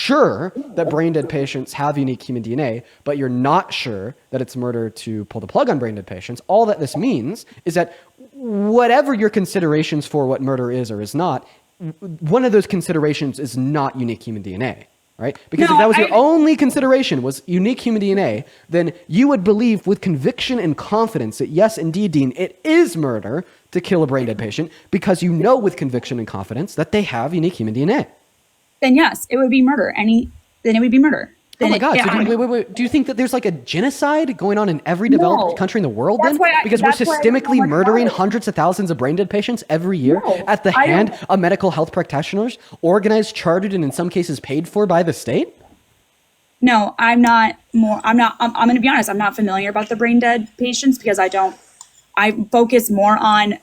sure that brain dead patients have unique human DNA, but you're not sure that it's murder to pull the plug on brain dead patients, all that this means is that whatever your considerations for what murder is or is not, one of those considerations is not unique human DNA. Right? Because if that was your only consideration was unique human DNA, then you would believe with conviction and confidence that yes, indeed, Dean, it is murder to kill a brain dead patient because you know with conviction and confidence that they have unique human DNA. Then yes, it would be murder. Then it would be murder. Then oh my God. Wait. Do you think that there's like a genocide going on in every developed country in the world then? Because we're systemically murdering hundreds of thousands of brain dead patients every year at the hand of medical health practitioners, organized, chartered, and in some cases paid for by the state? No, I'm going to be honest. I'm not familiar about the brain dead patients because I focus more on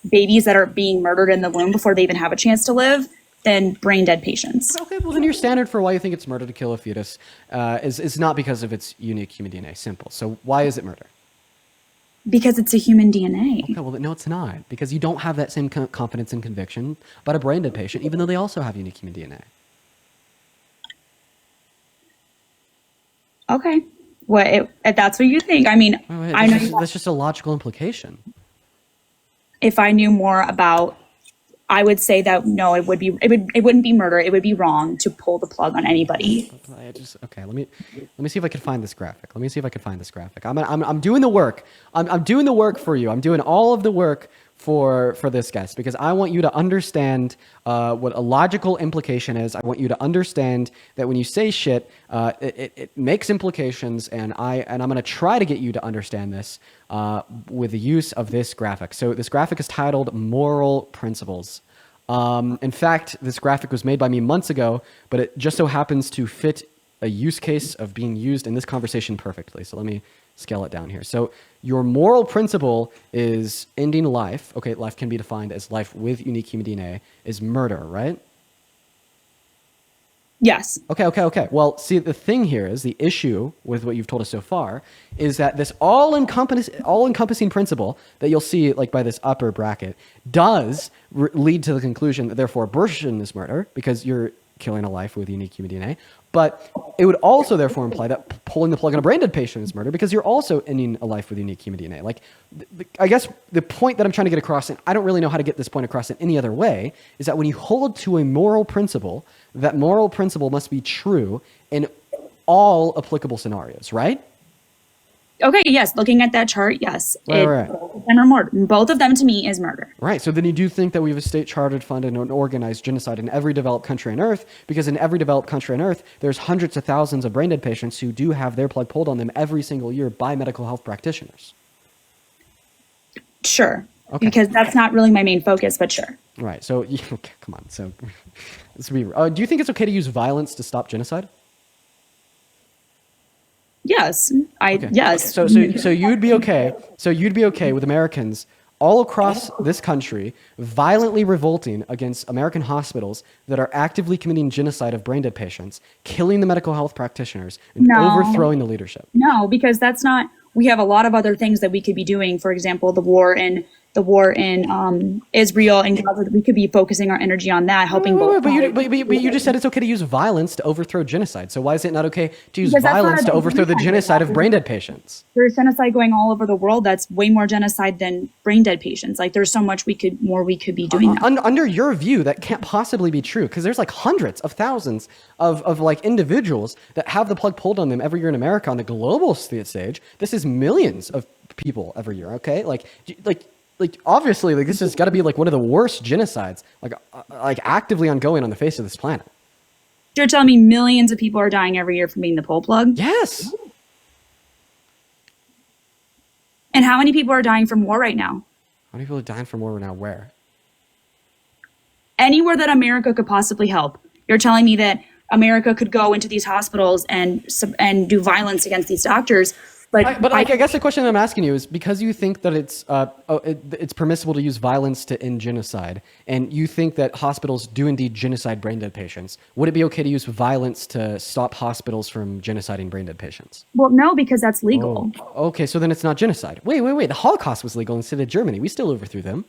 babies that are being murdered in the womb before they even have a chance to live than brain dead patients. Okay, well then your standard for why you think it's murder to kill a fetus is not because of its unique human DNA. Simple. So why is it murder? Because it's a human DNA. Okay, well no, it's not. Because you don't have that same confidence and conviction about a brain dead patient, even though they also have unique human DNA. Okay, well, if that's what you think, I mean, I know that's just a logical implication. If I knew more about, I would say that no, it wouldn't be murder. It would be wrong to pull the plug on anybody. Okay. Let me see if I can find this graphic. I'm doing the work. I'm doing the work for you. I'm doing all of the work for this guest because I want you to understand what a logical implication is. I want you to understand that when you say shit, it makes implications, and I'm going to try to get you to understand this with the use of this graphic. So this graphic is titled Moral Principles. In fact, this graphic was made by me months ago, but it just so happens to fit a use case of being used in this conversation perfectly. So let me scale it down here. So your moral principle is ending life. Okay, life can be defined as life with unique human DNA, is murder, right? Yes. Okay. Well, see, the thing here is the issue with what you've told us so far is that this all-encompassing principle that you'll see like by this upper bracket does lead to the conclusion that therefore abortion is murder because you're killing a life with unique human DNA. But it would also therefore imply that pulling the plug on a brain dead patient is murder because you're also ending a life with unique human DNA. Like, I guess the point that I'm trying to get across, and I don't really know how to get this point across in any other way, is that when you hold to a moral principle, that moral principle must be true in all applicable scenarios, right? Okay, yes. Looking at that chart, yes. Right. Both of them to me is murder. Right. So then you do think that we have a state-chartered, funded, and organized genocide in every developed country on Earth, because in every developed country on Earth, there's hundreds of thousands of brain-dead patients who do have their plug pulled on them every single year by medical health practitioners. Sure. Okay. Because that's not really my main focus, but sure. Right. So, okay, come on. So, do you think it's okay to use violence to stop genocide? Yes, yes. So you'd be okay. So you'd be okay with Americans all across this country violently revolting against American hospitals that are actively committing genocide of brain dead patients, killing the medical health practitioners, and overthrowing the leadership. No, because that's not. We have a lot of other things that we could be doing. For example, the war in Israel and Gaza. We could be focusing our energy on that, helping both. But you just said it's okay to use violence to overthrow genocide. So why is it not okay to use violence to overthrow the genocide of brain dead patients? There's genocide going all over the world. That's way more genocide than brain dead patients. Like there's so much we could be doing. Under your view, that can't possibly be true because there's like hundreds of thousands of like individuals that have the plug pulled on them every year in America on the global stage. This is millions of people every year. Okay, like obviously, like this has got to be like one of the worst genocides, like actively ongoing on the face of this planet. You're telling me millions of people are dying every year from being the pull plug? Yes. And how many people are dying from war right now? How many people are dying from war right now? Where? Anywhere that America could possibly help. You're telling me that America could go into these hospitals and do violence against these doctors. I guess the question I'm asking you is because you think that it's permissible to use violence to end genocide, and you think that hospitals do indeed genocide brain dead patients, would it be okay to use violence to stop hospitals from genociding brain dead patients? Well, no, because that's legal. Oh, okay, so then it's not genocide. Wait. The Holocaust was legal instead of Germany. We still overthrew them.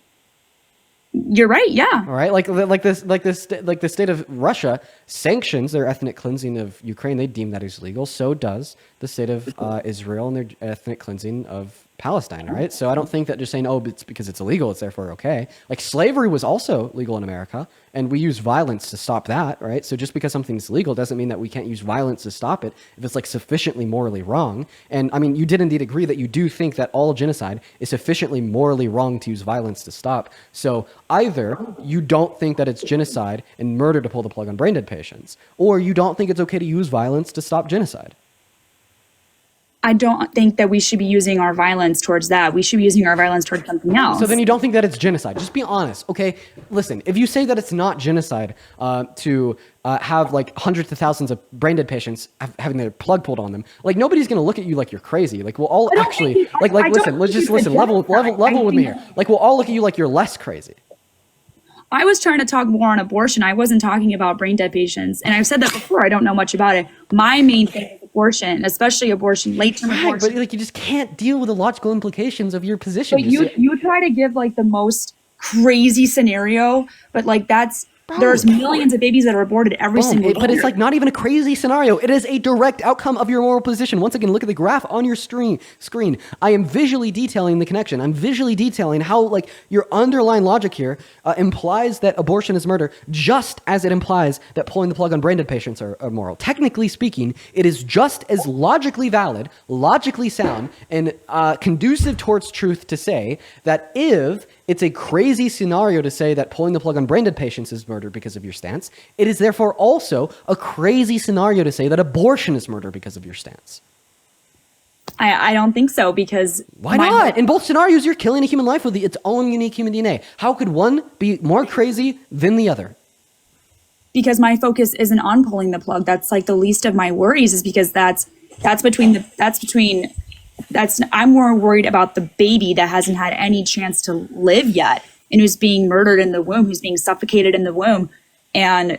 You're right. Yeah. All right, the state of Russia sanctions their ethnic cleansing of Ukraine. They deem that as legal. So does the state of Israel and their ethnic cleansing of Palestine. Right. So I don't think that just saying, oh, it's because it's illegal, it's therefore okay. Like slavery was also legal in America, and we use violence to stop that. Right. So just because something's legal doesn't mean that we can't use violence to stop it if it's like sufficiently morally wrong. And I mean, you did indeed agree that you do think that all genocide is sufficiently morally wrong to use violence to stop. So either you don't think that it's genocide and murder to pull the plug on brain dead patients, or you don't think it's okay to use violence to stop genocide. I don't think that we should be using our violence towards that. We should be using our violence towards something else. So then you don't think that it's genocide. Just be honest, okay? Listen, if you say that it's not genocide to have like hundreds of thousands of brain dead patients having their plug pulled on them, like nobody's gonna look at you like you're crazy. Like we'll all actually listen. Let's just listen. Level with me here. Like we'll all look at you like you're less crazy. I was trying to talk more on abortion. I wasn't talking about brain dead patients. And I've said that before. I don't know much about it. My main thing is abortion, especially abortion, late-term abortion. But like you just can't deal with the logical implications of your position. But you try to give like the most crazy scenario, but like there's millions of babies that are aborted every single year. But it's like not even a crazy scenario. It is a direct outcome of your moral position. Once again, look at the graph on your screen. I am visually detailing the connection. I'm visually detailing how like your underlying logic here implies that abortion is murder, just as it implies that pulling the plug on brain dead patients are moral. Technically speaking, it is just as logically valid, logically sound, and conducive towards truth to say that if it's a crazy scenario to say that pulling the plug on brain dead patients is murder because of your stance, it is therefore also a crazy scenario to say that abortion is murder because of your stance. I don't think so, because why not? In both scenarios, you're killing a human life with its own unique human DNA. How could one be more crazy than the other? Because my focus isn't on pulling the plug. That's like the least of my worries, is because I'm more worried about the baby that hasn't had any chance to live yet and who's being murdered in the womb, who's being suffocated in the womb, and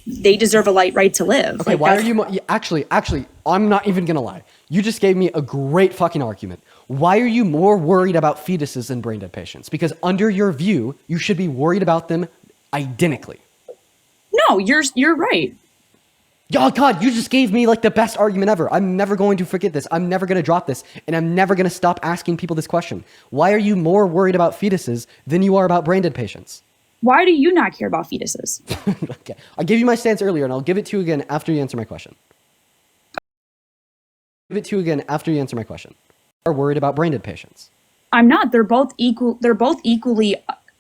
they deserve a right to live. Okay, why are you actually, I'm not even gonna lie. You just gave me a great fucking argument. Why are you more worried about fetuses than brain dead patients? Because under your view, you should be worried about them identically. No, you're right. Oh God, you just gave me like the best argument ever. I'm never going to forget this. I'm never going to drop this. And I'm never going to stop asking people this question. Why are you more worried about fetuses than you are about brain dead patients? Why do you not care about fetuses? Okay, I gave you my stance earlier, and I'll give it to you again after you answer my question. Are worried about brain dead patients? I'm not. They're both equal. They're both equally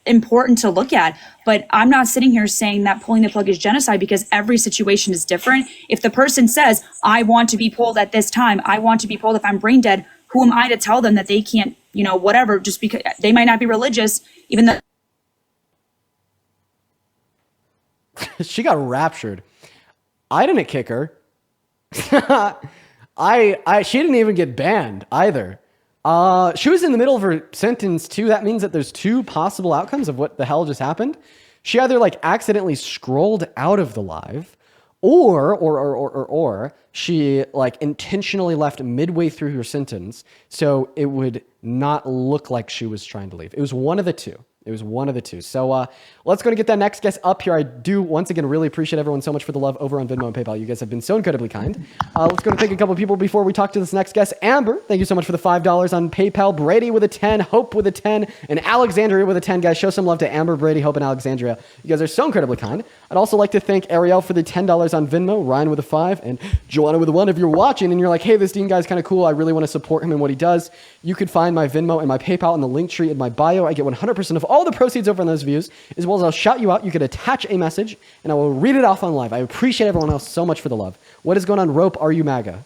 important to look at, but I'm not sitting here saying that pulling the plug is genocide, because every situation is different. If the person says, I want to be pulled at this time, I want to be pulled if I'm brain dead, who am I to tell them that they can't, whatever, just because they might not be religious, even though. She got raptured. I didn't kick her. She didn't even get banned either. She was in the middle of her sentence too. That means that there's two possible outcomes of what the hell just happened. She either like accidentally scrolled out of the live, or she like intentionally left midway through her sentence so it would not look like she was trying to leave. It was one of the two. So let's go and get that next guest up here. I do once again really appreciate everyone so much for the love over on Venmo and PayPal. You guys have been so incredibly kind. Let's go and pick a couple people before we talk to this next guest. Amber, thank you so much for the $5 on PayPal. Brady with a 10, Hope with a 10, and Alexandria with a 10. Guys, show some love to Amber, Brady, Hope, and Alexandria. You guys are so incredibly kind. I'd also like to thank Ariel for the $10 on Venmo, Ryan with a 5, and Joanna with a 1. If you're watching and you're like, hey, this Dean guy's kind of cool, I really want to support him and what he does, you could find my Venmo and my PayPal in the link tree in my bio. I get 100% of all the proceeds over on those views, as well as I'll shout you out. You could attach a message, and I will read it off on live. I appreciate everyone else so much for the love. What is going on, Rope? Are you MAGA?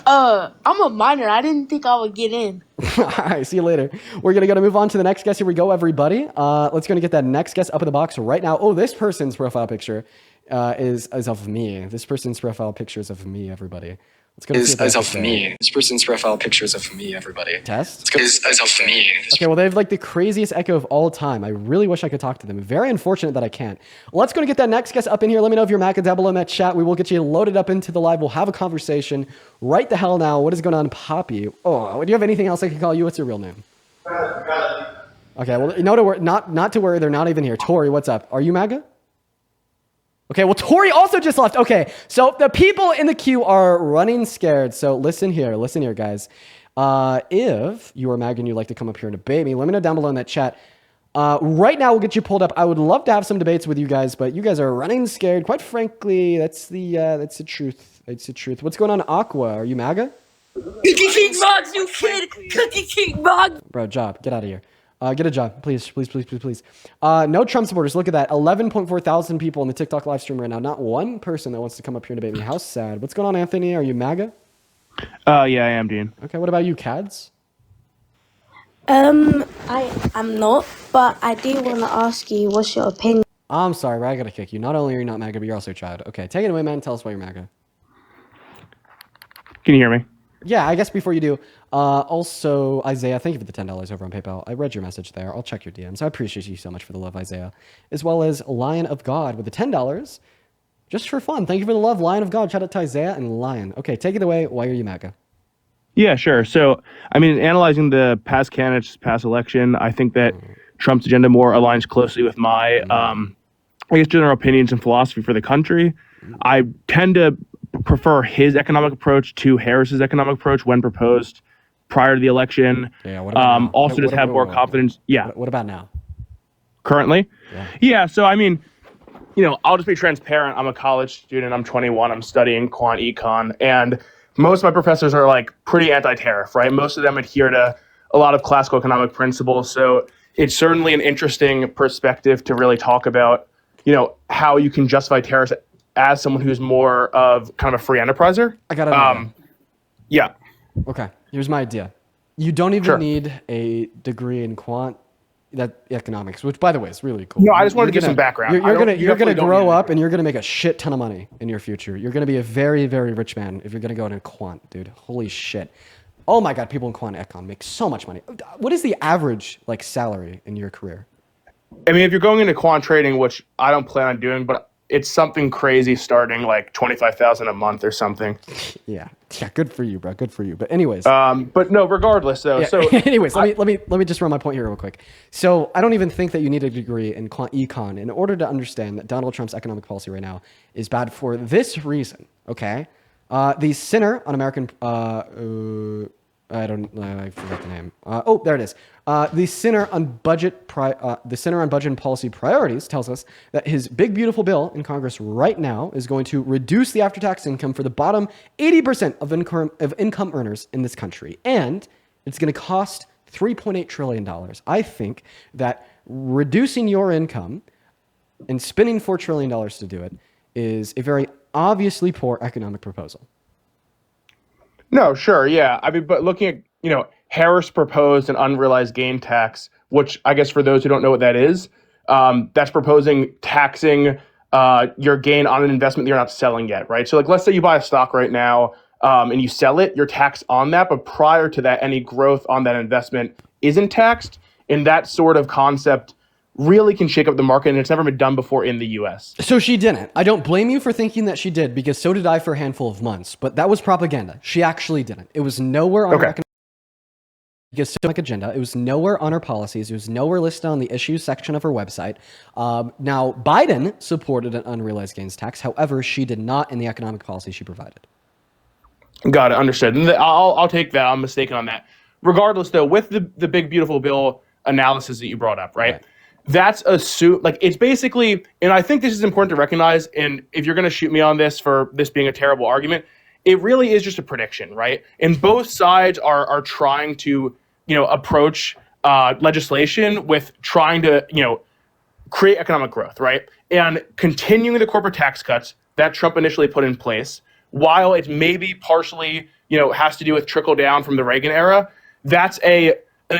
I'm a minor. I didn't think I would get in. All right, see you later. We're going to move on to the next guest. Here we go, everybody. Let's go and get that next guest up in the box right now. Oh, this person's profile picture is of me. This person's profile picture is of me, everybody. Let's go Is of me. This person's profile picture is of me, everybody. Test? Is of me. Okay, well, they have like the craziest echo of all time. I really wish I could talk to them. Very unfortunate that I can't. Let's go and get that next guest up in here. Let me know if you're Mac down below in that chat. We will get you loaded up into the live. We'll have a conversation right the hell now. What is going on, Poppy? Oh, do you have anything else I can call you? What's your real name? Okay, well, no to worry, not to worry. They're not even here. Tori, what's up? Are you MAGA? Okay, well, Tori also just left. Okay, so the people in the queue are running scared. So listen here, guys. If you are MAGA and you'd like to come up here and debate me, let me know down below in that chat. Right now, we'll get you pulled up. I would love to have some debates with you guys, but you guys are running scared. Quite frankly, that's the truth. It's the truth. What's going on, Aqua? Are you MAGA? Cookie King Mugs, you kid! Cookie King Mugs! Bro, job. Get out of here. Get a job, please. No Trump supporters. Look at that. 11.4 thousand people in the TikTok live stream right now. Not one person that wants to come up here and debate me. How sad. What's going on, Anthony? Are you MAGA? Yeah, I am, Dean. Okay, what about you, Cads? I am not, but I do want to ask you, what's your opinion? I'm sorry, but I gotta kick you. Not only are you not MAGA, but you're also a child. Okay, take it away, man. Tell us why you're MAGA. Can you hear me? Yeah, I guess before you do, also, Isaiah, thank you for the $10 over on PayPal. I read your message there. I'll check your DMs. I appreciate you so much for the love, Isaiah. As well as Lion of God with the $10. Just for fun. Thank you for the love, Lion of God. Shout out to Isaiah and Lion. Okay, take it away. Why are you MAGA? Yeah, sure. So, I mean, analyzing the past candidates, past election, I think that Trump's agenda more aligns closely with my, I guess, general opinions and philosophy for the country. I tend to prefer his economic approach to Harris's economic approach when proposed prior to the election. Yeah, what about now? Also, just have more confidence. Yeah. What about now? Currently? Yeah. Yeah. So, I mean, I'll just be transparent. I'm a college student. I'm 21. I'm studying quant econ. And most of my professors are like pretty anti-tariff, right? Most of them adhere to a lot of classical economic principles. So it's certainly an interesting perspective to really talk about, how you can justify tariffs as someone who's more of kind of a free enterpriser. I got it. Yeah. Okay, here's my idea. You don't even Sure. need a degree in economics, which, by the way, is really cool. No, I just wanted to give some background. You're gonna definitely don't grow need a up degree. and you're gonna make a shit ton of money in your future. You're gonna be a very, very rich man if you're gonna go into quant, dude. Holy shit! Oh my god, people in quant econ make so much money. What is the average salary in your career? I mean, if you're going into quant trading, which I don't plan on doing, but it's something crazy starting like 25,000 a month or something. Yeah, good for you, bro. Good for you. But anyways, but no, regardless though. yeah. So anyways, let me just run my point here real quick. So I don't even think that you need a degree in quant econ in order to understand that Donald Trump's economic policy right now is bad for this reason. Okay, the Center on American I forgot the name. There it is. The Center on Budget and Policy Priorities tells us that his big beautiful bill in Congress right now is going to reduce the after-tax income for the bottom 80% of income earners in this country, and it's going to cost $3.8 trillion. I think that reducing your income and spending $4 trillion to do it is a very obviously poor economic proposal. no, sure, yeah. I mean, but looking at Harris proposed an unrealized gain tax, which I guess for those who don't know what that is, that's proposing taxing your gain on an investment that you're not selling yet, right? So like, let's say you buy a stock right now and you sell it, you're taxed on that, but prior to that, any growth on that investment isn't taxed. And that sort of concept really can shake up the market, and it's never been done before in the US. So she didn't. I don't blame you for thinking that she did, because so did I for a handful of months. But that was propaganda. She actually didn't. It was nowhere on her economic agenda. It was nowhere on her policies. It was nowhere listed on the issues section of her website. Now, Biden supported an unrealized gains tax. However, she did not in the economic policy she provided. Got it, understood. And I'll take that. I'm mistaken on that. Regardless, though, with the big beautiful bill analysis that you brought up, right? That's it's basically, and I think this is important to recognize, and if you're going to shoot me on this for this being a terrible argument, it really is just a prediction, right? And both sides are trying to, approach legislation with trying to, create economic growth, right? And continuing the corporate tax cuts that Trump initially put in place, while it maybe partially, has to do with trickle down from the Reagan era, that's an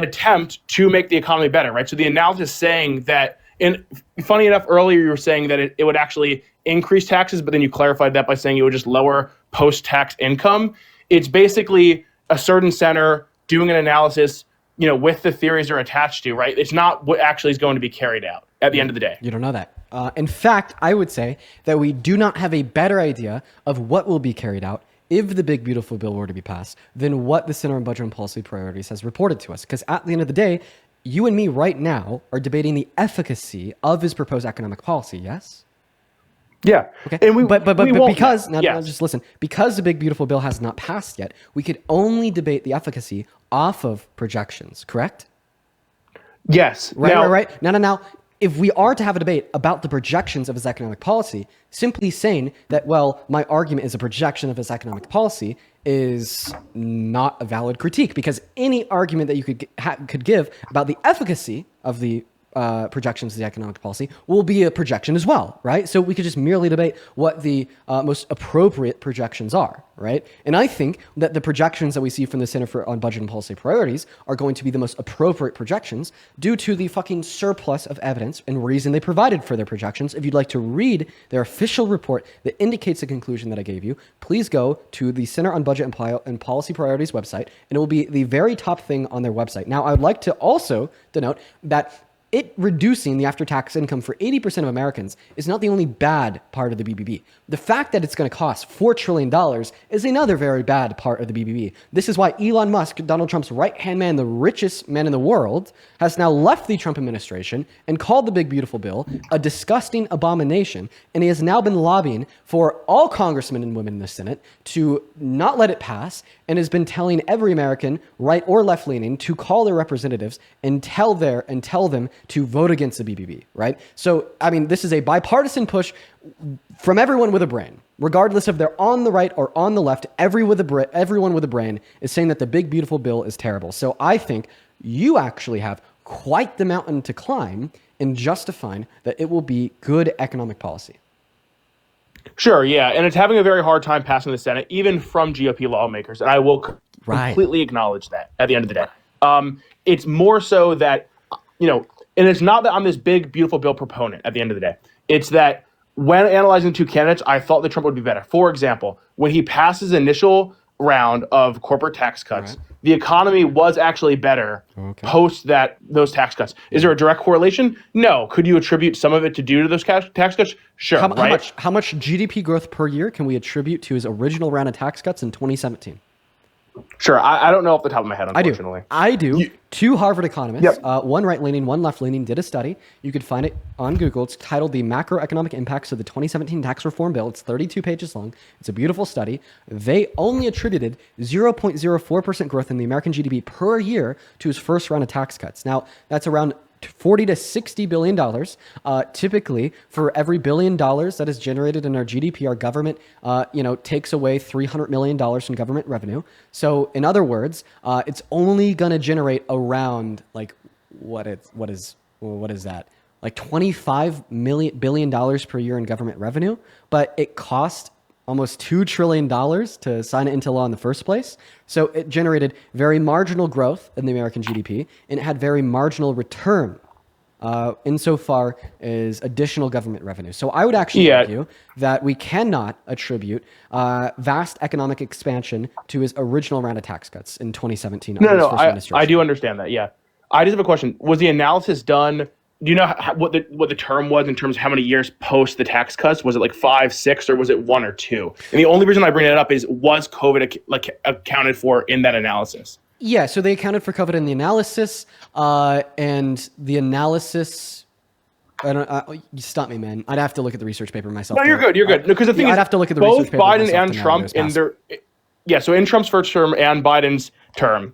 attempt to make the economy better, right? So the analysis saying that, and funny enough, earlier you were saying that it would actually increase taxes, but then you clarified that by saying it would just lower post-tax income. It's basically a certain center doing an analysis, with the theories they're attached to, right? It's not what actually is going to be carried out at the end of the day. You don't know that. In fact, I would say that we do not have a better idea of what will be carried out if the big beautiful bill were to be passed than what the Center on Budget and Policy Priorities has reported to us. Because at the end of the day, you and me right now are debating the efficacy of his proposed economic policy, yes? Yeah. Okay. And but won't because now. now Yes. just listen, because the big beautiful bill has not passed yet, we could only debate the efficacy off of projections, correct? Yes. Right. Now. If we are to have a debate about the projections of his economic policy, simply saying that, well, my argument is a projection of his economic policy is not a valid critique, because any argument that you could give about the efficacy of the projections of the economic policy will be a projection as well, right? So we could just merely debate what the most appropriate projections are, right? And I think that the projections that we see from the Center on Budget and Policy Priorities are going to be the most appropriate projections due to the fucking surplus of evidence and reason they provided for their projections. If you'd like to read their official report that indicates the conclusion that I gave you, please go to the Center on Budget and Policy Priorities website, and it will be the very top thing on their website. Now, I would like to also denote that it reducing the after-tax income for 80% of Americans is not the only bad part of the BBB. The fact that it's going to cost $4 trillion is another very bad part of the BBB. This is why Elon Musk, Donald Trump's right-hand man, the richest man in the world, has now left the Trump administration and called the Big Beautiful Bill a disgusting abomination. And he has now been lobbying for all congressmen and women in the Senate to not let it pass, and has been telling every American, right or left-leaning, to call their representatives and tell them to vote against the BBB, right? So, I mean, this is a bipartisan push from everyone with a brain. Regardless if they're on the right or on the left, everyone with a brain is saying that the Big Beautiful Bill is terrible. So I think you actually have quite the mountain to climb in justifying that it will be good economic policy. Sure, yeah, and it's having a very hard time passing the Senate, even from GOP lawmakers, and I will completely acknowledge that at the end of the day. It's more so that, and it's not that I'm this big, beautiful bill proponent at the end of the day. It's that when analyzing two candidates, I thought that Trump would be better. For example, when he passed his initial round of corporate tax cuts, the economy was actually better post those tax cuts. Is there a direct correlation? No. Could you attribute some of it due to those tax cuts? Sure. How much GDP growth per year can we attribute to his original round of tax cuts in 2017? Sure. I don't know off the top of my head, unfortunately. I do. Two Harvard economists, one right-leaning, one left-leaning, did a study. You could find it on Google. It's titled The Macroeconomic Impacts of the 2017 Tax Reform Bill. It's 32 pages long. It's a beautiful study. They only attributed 0.04% growth in the American GDP per year to his first round of tax cuts. Now, that's around $40 to $60 billion. Typically, for every $1 billion that is generated in our GDP, our government, takes away $300 million from government revenue. So, in other words, it's only going to generate around what is that? Like $25 billion per year in government revenue, but it cost almost $2 trillion to sign it into law in the first place. So it generated very marginal growth in the American GDP, and it had very marginal return insofar as additional government revenue. So I would actually argue that we cannot attribute vast economic expansion to his original round of tax cuts in 2017. No, I do understand that, yeah. I just have a question. Was the analysis done... Do you know what the term was in terms of how many years post the tax cuts? Was it like 5, 6, or was it 1 or 2? And the only reason I bring that up is, was COVID accounted for in that analysis? Yeah, so they accounted for COVID in the analysis, and the analysis. You stop me, man. I'd have to look at the research paper myself. No, you're good. You're good. Because the thing is, I'd have to look at the research paper both Biden myself and Trump so in Trump's first term and Biden's term,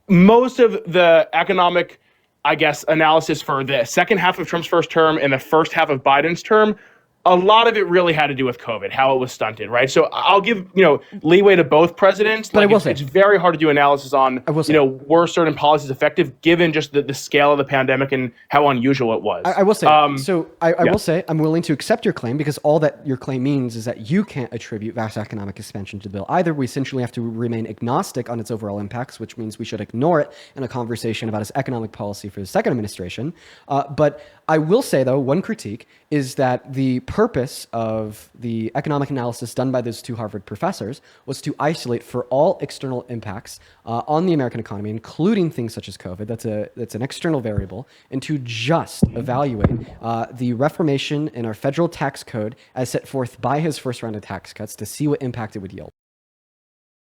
most of the economic, I guess, analysis for the second half of Trump's first term and the first half of Biden's term, a lot of it really had to do with COVID, how it was stunted, right? So I'll give, leeway to both presidents. But I will say, it's very hard to do analysis on, were certain policies effective given just the scale of the pandemic and how unusual it was. I will say, I will say, I'm willing to accept your claim, because all that your claim means is that you can't attribute vast economic expansion to the bill. Either we essentially have to remain agnostic on its overall impacts, which means we should ignore it in a conversation about his economic policy for the second administration. But I will say, though, one critique is that the purpose of the economic analysis done by those two Harvard professors was to isolate for all external impacts on the American economy, including things such as COVID. That's an external variable, and to just evaluate the reformation in our federal tax code as set forth by his first round of tax cuts to see what impact it would yield.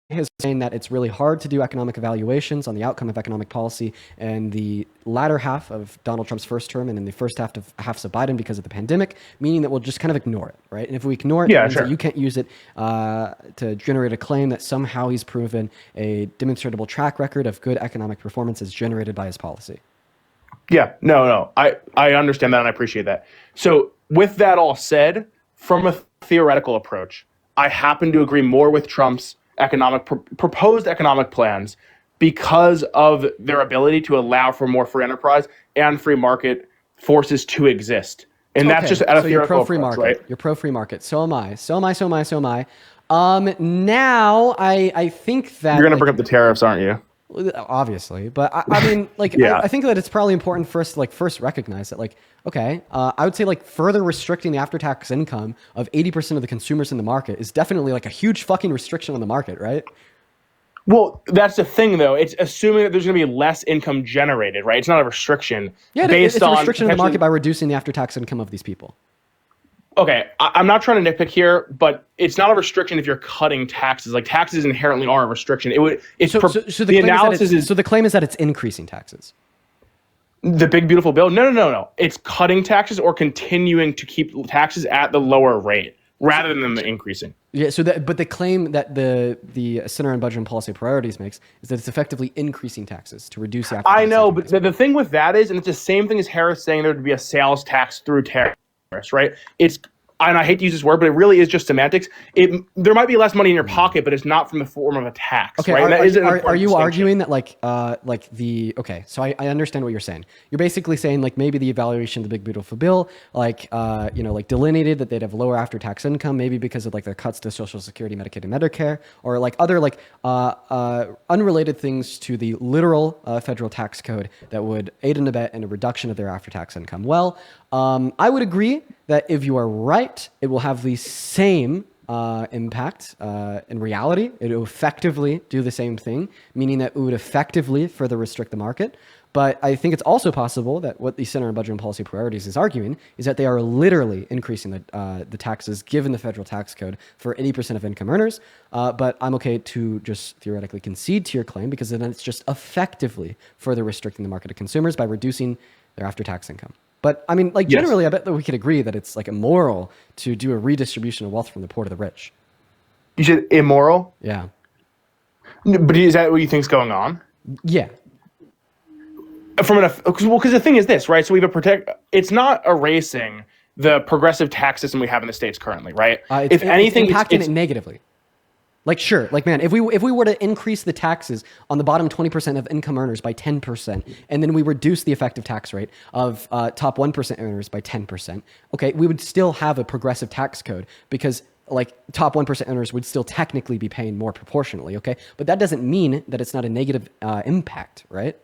is saying that it's really hard to do economic evaluations on the outcome of economic policy in the latter half of Donald Trump's first term and in the first half of Biden because of the pandemic, meaning that we'll just kind of ignore it, right? And if we ignore it, it means that you can't use it to generate a claim that somehow he's proven a demonstrable track record of good economic performance as generated by his policy. Yeah, no. I understand that and I appreciate that. So with that all said, from a theoretical approach, I happen to agree more with Trump's proposed economic plans because of their ability to allow for more free enterprise and free market forces to exist. And that's just at a theoretical approach, right? You're pro-free market. So am I. Now I think that... You're going to bring up the tariffs, aren't you? Obviously, but I mean, like, I think that it's probably important for us to first recognize that, okay, I would say further restricting the after-tax income of 80% of the consumers in the market is definitely a huge fucking restriction on the market, right? Well, that's the thing, though. It's assuming that there's going to be less income generated, right? It's not a restriction. Yeah, it's a restriction of the market by reducing the after-tax income of these people. Okay, I'm not trying to nitpick here, but it's not a restriction if you're cutting taxes. Taxes inherently are a restriction. So the claim is that it's increasing taxes. The big beautiful bill? No. It's cutting taxes or continuing to keep taxes at the lower rate rather than them increasing. Yeah. But the claim that the Center on Budget and Policy Priorities makes is that it's effectively increasing taxes to reduce the after-tax. I know, but the thing with that is, and it's the same thing as Harris saying there would be a sales tax through tariffs. Right? And I hate to use this word, but it really is just semantics. There might be less money in your pocket, but it's not from the form of a tax. Okay, right? Are you arguing that so I understand what you're saying. You're basically saying maybe the evaluation of the big beautiful bill, delineated that they'd have lower after-tax income, maybe because of their cuts to Social Security, Medicaid, and Medicare, or other unrelated things to the literal federal tax code that would aid and abet in a reduction of their after-tax income. Well, I would agree that if you are right, it will have the same impact in reality. It will effectively do the same thing, meaning that it would effectively further restrict the market. But I think it's also possible that what the Center on Budget and Policy Priorities is arguing is that they are literally increasing the taxes given the federal tax code for 80% of income earners. But I'm okay to just theoretically concede to your claim because then it's just effectively further restricting the market of consumers by reducing their after-tax income. But I mean, generally, I bet that we could agree that it's immoral to do a redistribution of wealth from the poor to the rich. You said immoral? Yeah. But is that what you think's going on? Yeah. Because the thing is this, right? So we have it's not erasing the progressive tax system we have in the States currently, right? If anything, it's impacting it negatively. Man, if we were to increase the taxes on the bottom 20% of income earners by 10%, and then we reduce the effective tax rate of top 1% earners by 10%, okay, we would still have a progressive tax code because top 1% earners would still technically be paying more proportionally, okay? But that doesn't mean that it's not a negative impact, right?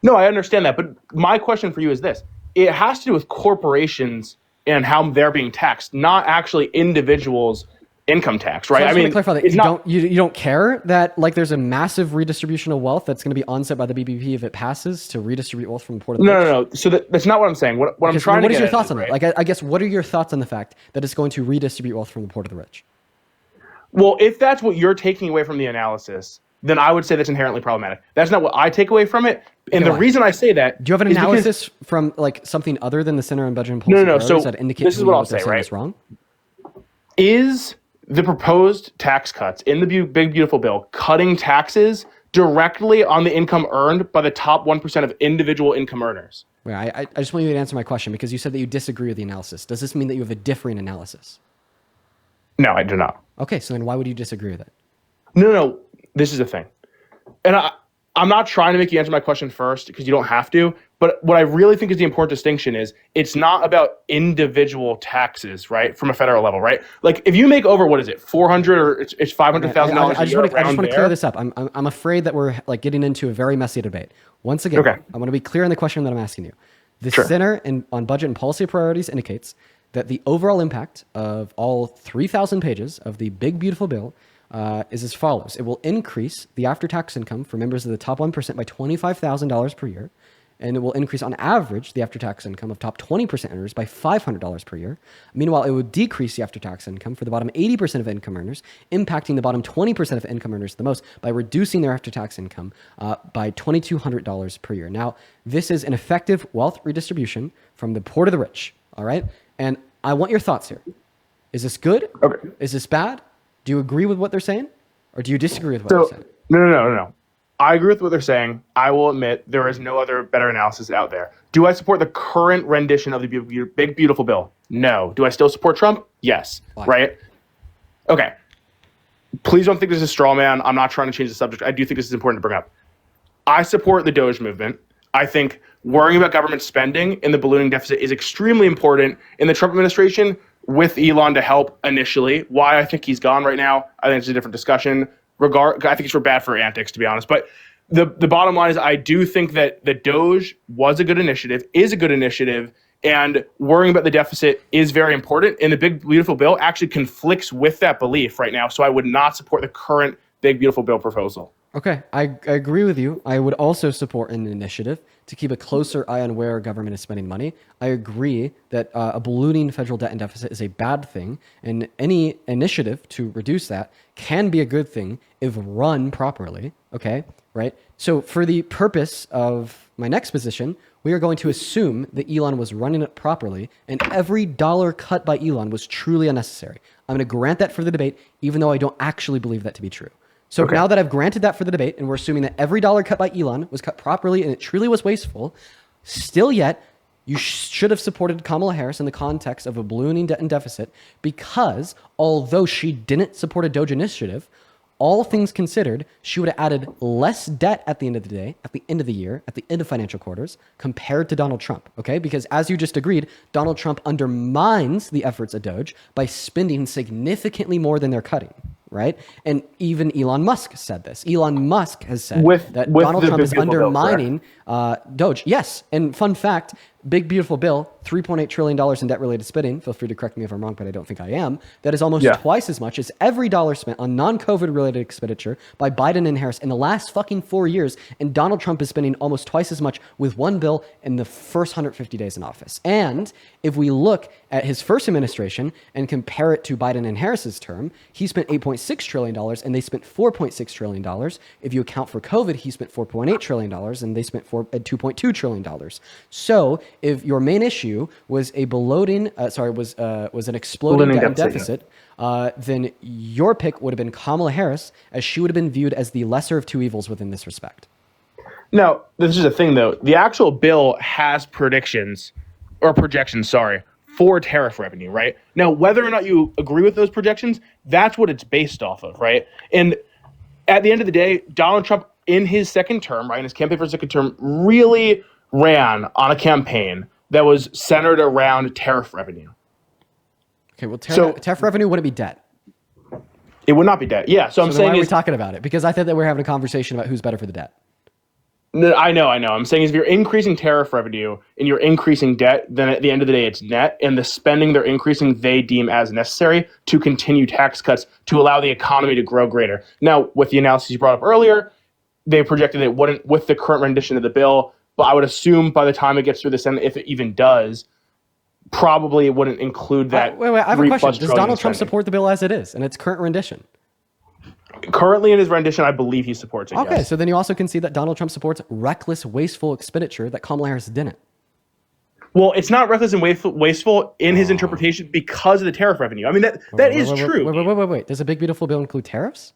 No, I understand that. But my question for you is this. It has to do with corporations and how they're being taxed, not actually individuals' income tax, right? So I mean, clarify that you don't care that there's a massive redistribution of wealth that's going to be onset by the BBP if it passes to redistribute wealth from the poor to the rich? No. So that's not what I'm saying. What I'm trying to get at is... What are your thoughts on that? Right? I guess, what are your thoughts on the fact that it's going to redistribute wealth from the poor to the rich? Well, if that's what you're taking away from the analysis, then I would say that's inherently problematic. That's not what I take away from it. And the reason I say that... Do you have an analysis from something other than the Center on Budget and Policy So that indicates this is what I'll say, right? Wrong? Is the proposed tax cuts in the big beautiful bill cutting taxes directly on the income earned by the top 1% of individual income earners? Wait, I just want you to answer my question because you said that you disagree with the analysis. Does this mean that you have a differing analysis? No, I do not. Okay, so then why would you disagree with it? No. This is the thing. And I'm not trying to make you answer my question first because you don't have to. But what I really think is the important distinction is it's not about individual taxes, right, from a federal level, right? If you make over, what is it, $400 or it's $500,000 a year. I just want to clear this up. I'm afraid that we're getting into a very messy debate. Once again, okay. I want to be clear on the question that I'm asking you. The Sure. Center on Budget and Policy Priorities indicates that the overall impact of all 3,000 pages of the big beautiful bill is as follows. It will increase the after-tax income for members of the top 1% by $25,000 per year. and it will increase on average the after-tax income of top 20% earners by $500 per year. Meanwhile, it would decrease the after-tax income for the bottom 80% of income earners, impacting the bottom 20% of income earners the most by reducing their after-tax income by $2,200 per year. Now, this is an effective wealth redistribution from the poor to the rich, all right? And I want your thoughts here. Is this good? Okay. Is this bad? Do you agree with what they're saying? Or do you disagree with what they're saying? No. I agree with what they're saying. I will admit there is no other better analysis out there. Do I support the current rendition of the big, beautiful bill? No. Do I still support Trump? Yes. Why? Right? Okay. Please don't think this is a straw man. I'm not trying to change the subject. I do think this is important to bring up. I support the Doge movement. I think worrying about government spending and the ballooning deficit is extremely important in the Trump administration with Elon to help initially. Why I think he's gone right now, I think it's a different discussion. I think it's for bad for antics, to be honest. But the bottom line is I do think that the Doge was a good initiative, is a good initiative, and worrying about the deficit is very important. And the big, beautiful bill actually conflicts with that belief right now. So I would not support the current big, beautiful bill proposal. Okay, I agree with you. I would also support an initiative to keep a closer eye on where government is spending money. I agree that a ballooning federal debt and deficit is a bad thing, and any initiative to reduce that can be a good thing if run properly, okay, right? So for the purpose of my next position, we are going to assume that Elon was running it properly, and every dollar cut by Elon was truly unnecessary. I'm going to grant that for the debate, even though I don't actually believe that to be true. So now that I've granted that for the debate, and we're assuming that every dollar cut by Elon was cut properly and it truly was wasteful, still yet, you should have supported Kamala Harris in the context of a ballooning debt and deficit, because although she didn't support a Doge initiative, all things considered, she would have added less debt at the end of the day, at the end of the year, at the end of financial quarters, compared to Donald Trump, okay? Because as you just agreed, Donald Trump undermines the efforts of Doge by spending significantly more than they're cutting, right? And even Elon Musk said this. Elon Musk has said that Donald Trump is undermining Doge. Yes, and fun fact, big, beautiful bill, $3.8 trillion in debt-related spending. Feel free to correct me if I'm wrong, but I don't think I am. That is almost twice as much as every dollar spent on non-COVID-related expenditure by Biden and Harris in the last fucking 4 years. And Donald Trump is spending almost twice as much with one bill in the first 150 days in office. And if we look at his first administration and compare it to Biden and Harris's term, he spent $8.6 trillion and they spent $4.6 trillion. If you account for COVID, he spent $4.8 trillion and they spent $2.2 trillion. So if your main issue was a was an exploding debt and deficit, then your pick would have been Kamala Harris, as she would have been viewed as the lesser of two evils within this respect. Now, this is the thing, though. The actual bill has projections for tariff revenue, right? Now, whether or not you agree with those projections, that's what it's based off of, right? And at the end of the day, Donald Trump, in his second term, right, in his campaign for his second term, really ran on a campaign that was centered around tariff revenue. Okay, well, tariff revenue wouldn't be debt. It would not be debt. Yeah, so I'm saying why are we talking about it? Because I thought that we're having a conversation about who's better for the debt. No, I know. I'm saying is if you're increasing tariff revenue and you're increasing debt, then at the end of the day, it's net, and the spending they're increasing, they deem as necessary to continue tax cuts to allow the economy to grow greater. Now, with the analysis you brought up earlier, they projected it wouldn't with the current rendition of the bill, but I would assume by the time it gets through the Senate, if it even does, probably it wouldn't include that. Wait, I have a question. Does Donald Trump support the bill as it is in its current rendition? Currently in his rendition, I believe he supports it. Okay, yes. so then you also can see that Donald Trump supports reckless, wasteful expenditure that Kamala Harris didn't. Well, it's not reckless and wasteful in his interpretation because of the tariff revenue. I mean, that is true. Wait. Does a big, beautiful bill include tariffs?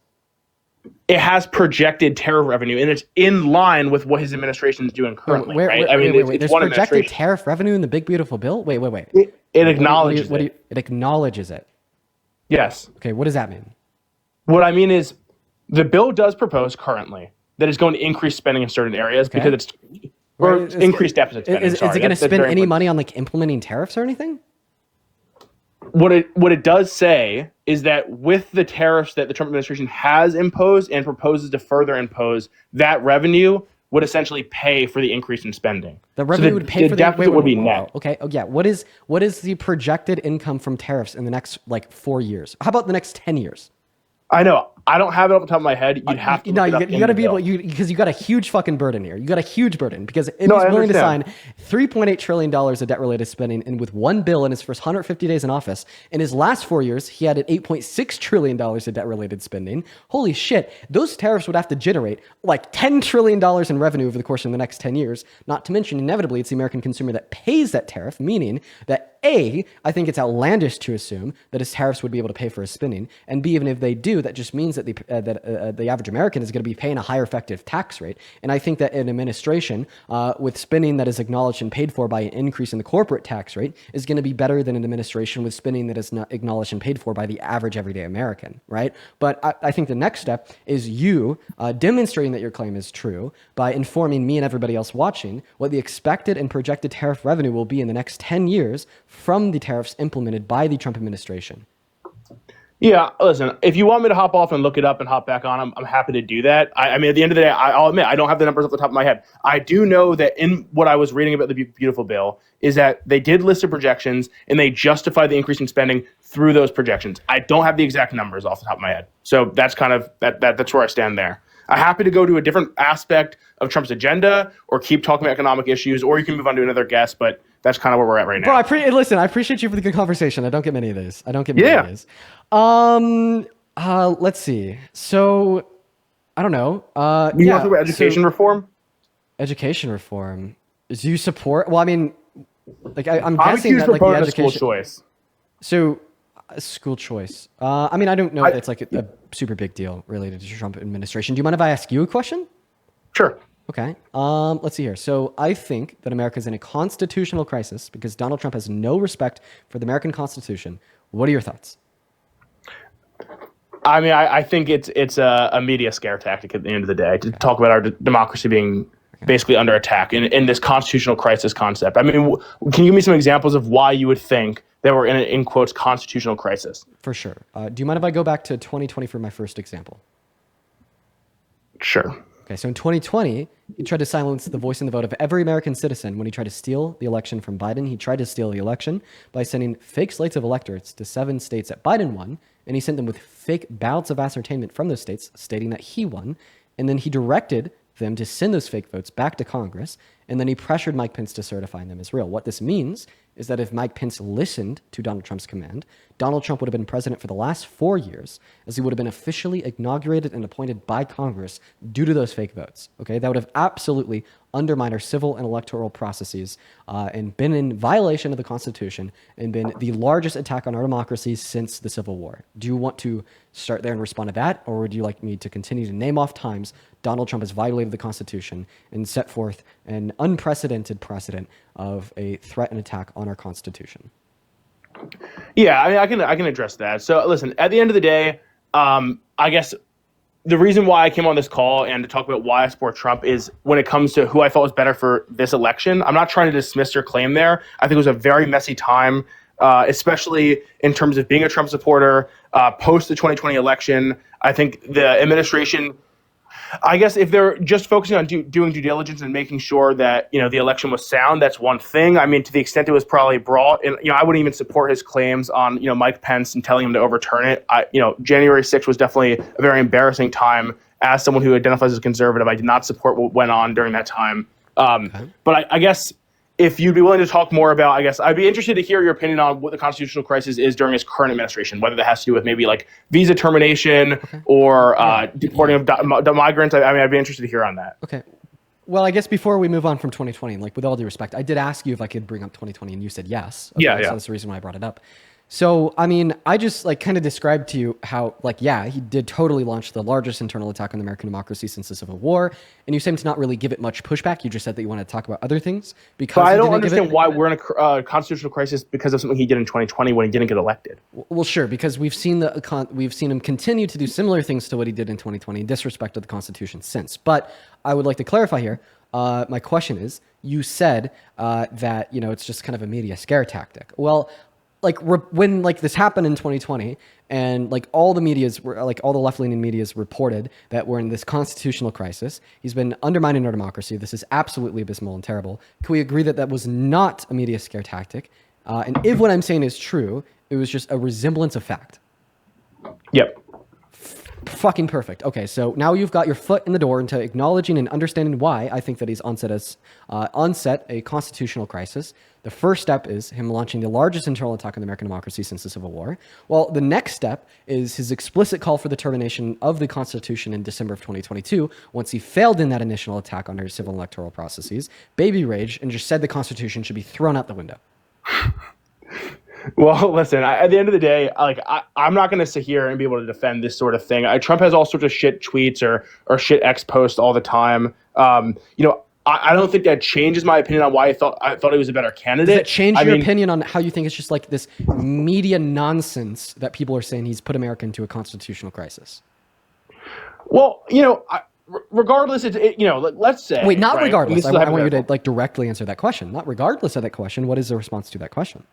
It has projected tariff revenue, and it's in line with what his administration is doing currently. Right? Wait. There's projected tariff revenue in the big, beautiful bill? Wait. It acknowledges it. It acknowledges it. Yes. Okay, what does that mean? What I mean is the bill does propose currently that it's going to increase spending in certain areas because it's increased deficit spending. Is it going to spend any money on like implementing tariffs or anything? What it does say is that with the tariffs that the Trump administration has imposed and proposes to further impose, that revenue would essentially pay for the increase in spending. The revenue would pay for the deficit would be net. Okay. Oh yeah. What is the projected income from tariffs in the next 4 years? How about the next 10 years? I know. I don't have it off the top of my head. You'd have to. No, look it up you in got to the be able bill. because you got a huge fucking burden here. You got a huge burden because if No, he's I willing to sign understand. $3.8 trillion of debt-related spending, and with one bill in his first 150 days in office, in his last 4 years, he had $8.6 trillion of debt-related spending. Holy shit! Those tariffs would have to generate like $10 trillion in revenue over the course of the next 10 years. Not to mention, inevitably, it's the American consumer that pays that tariff, meaning that A, I think it's outlandish to assume that his tariffs would be able to pay for his spending, and B, even if they do, that just means that the average American is going to be paying a higher effective tax rate. And I think that an administration with spending that is acknowledged and paid for by an increase in the corporate tax rate is going to be better than an administration with spending that is not acknowledged and paid for by the average everyday American, right? But I think the next step is you demonstrating that your claim is true by informing me and everybody else watching what the expected and projected tariff revenue will be in the next 10 years from the tariffs implemented by the Trump administration. Yeah, listen, if you want me to hop off and look it up and hop back on, I'm happy to do that. I mean, at the end of the day, I'll admit, I don't have the numbers off the top of my head. I do know that in what I was reading about the beautiful bill is that they did list the projections and they justify the increase in spending through those projections. I don't have the exact numbers off the top of my head. So that's kind of, that's where I stand there. I'm happy to go to a different aspect of Trump's agenda or keep talking about economic issues, or you can move on to another guest, but that's kind of where we're at right now. Bro, listen, I appreciate you for the good conversation. I don't get many of these. Let's see. So, I don't know. You want to talk about education reform? Education reform. Do you support? Well, I mean, like I'm I'm a guessing huge that like the proponent of education school choice. So, school choice. I mean, I don't know if it's like a super big deal related to the Trump administration. Do you mind if I ask you a question? Sure. Okay. Let's see here. So I think that America is in a constitutional crisis because Donald Trump has no respect for the American Constitution. What are your thoughts? I mean, I think it's a media scare tactic at the end of the day to talk about our democracy being basically under attack in this constitutional crisis concept. I mean, can you give me some examples of why you would think that we're in an, in quotes, constitutional crisis? For sure. Do you mind if I go back to 2020 for my first example? Sure. Okay, so in 2020, he tried to silence the voice and the vote of every American citizen when he tried to steal the election from Biden. He tried to steal the election by sending fake slates of electorates to 7 states that Biden won, and he sent them with fake ballots of ascertainment from those states stating that he won, and then he directed them to send those fake votes back to Congress, and then he pressured Mike Pence to certify them as real. What this means is that if Mike Pence listened to Donald Trump's command, Donald Trump would have been president for the last 4 years, as he would have been officially inaugurated and appointed by Congress due to those fake votes. Okay, that would have absolutely undermined our civil and electoral processes and been in violation of the Constitution and been the largest attack on our democracy since the Civil War. Do you want to start there and respond to that, or would you like me to continue to name off times Donald Trump has violated the Constitution and set forth an unprecedented precedent of a threat and attack on our Constitution? Yeah, I mean, I can address that. So listen, at the end of the day, I guess the reason why I came on this call and to talk about why I support Trump is when it comes to who I thought was better for this election. I'm not trying to dismiss your claim there. I think it was a very messy time, especially in terms of being a Trump supporter post the 2020 election. I think the administration, I guess if they're just focusing on doing due diligence and making sure that, you know, the election was sound, that's one thing. I mean, to the extent it was probably brought, and, you know, I wouldn't even support his claims on, you know, Mike Pence and telling him to overturn it. January 6th was definitely a very embarrassing time. As someone who identifies as a conservative, I did not support what went on during that time. But I guess if you'd be willing to talk more about, I guess I'd be interested to hear your opinion on what the constitutional crisis is during his current administration, whether that has to do with maybe like visa termination or deporting of migrants. I mean, I'd be interested to hear on that. Okay. Well, I guess before we move on from 2020, like with all due respect, I did ask you if I could bring up 2020 and you said yes. Okay, Yeah. So that's the reason why I brought it up. So, I mean, I just like kind of described to you how, like, yeah, he did totally launch the largest internal attack on the American democracy since the Civil War. And you seem to not really give it much pushback. You just said that you want to talk about other things because But I don't understand why we're in a constitutional crisis because of something he did in 2020 when he didn't get elected. Well, sure, because we've seen him continue to do similar things to what he did in 2020 in disrespect of the Constitution since. But I would like to clarify here. My question is, you said that, you know, it's just kind of a media scare tactic. Well, like when like this happened in 2020 and like all the medias were like all the left-leaning medias reported that we're in this constitutional crisis. He's been undermining our democracy. This is absolutely abysmal and terrible. Can we agree that that was not a media scare tactic? And if what I'm saying is true, it was just a resemblance of fact. Yep. fucking perfect. Okay, so now you've got your foot in the door into acknowledging and understanding why I think that he's onset a constitutional crisis. The first step is him launching the largest internal attack on American democracy since the Civil War. Well, the next step is his explicit call for the termination of the Constitution in December of 2022, once he failed in that initial attack on our civil and electoral processes, baby rage, and just said the Constitution should be thrown out the window. Well, listen, at the end of the day, I'm not going to sit here and be able to defend this sort of thing. Trump has all sorts of shit tweets or shit X posts all the time. I don't think that changes my opinion on why I thought he was a better candidate. Does it change your opinion on how you think it's just like this media nonsense that people are saying he's put America into a constitutional crisis? Well, regardless, let's say. Wait, not right? regardless. I want you to directly answer that question. Not regardless of that question. What is the response to that question?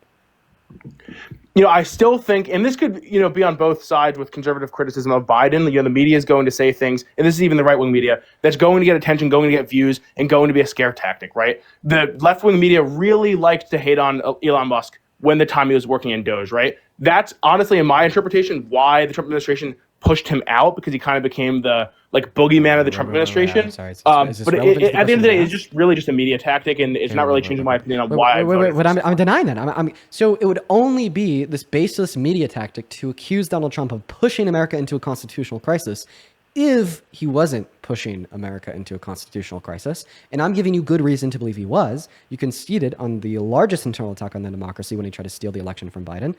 I still think, and this could, be on both sides with conservative criticism of Biden. The media is going to say things, and this is even the right-wing media, that's going to get attention, going to get views, and going to be a scare tactic, right? The left-wing media really liked to hate on Elon Musk when the time he was working in Doge, right? That's honestly, in my interpretation, why the Trump administration pushed him out, because he kind of became the boogeyman of the Trump administration. I'm sorry. But at the end of the day, it's just really just a media tactic, and it's not really changing my opinion on why. But I'm denying that. So it would only be this baseless media tactic to accuse Donald Trump of pushing America into a constitutional crisis if he wasn't pushing America into a constitutional crisis. And I'm giving you good reason to believe he was. You conceded on the largest internal attack on the democracy when he tried to steal the election from Biden.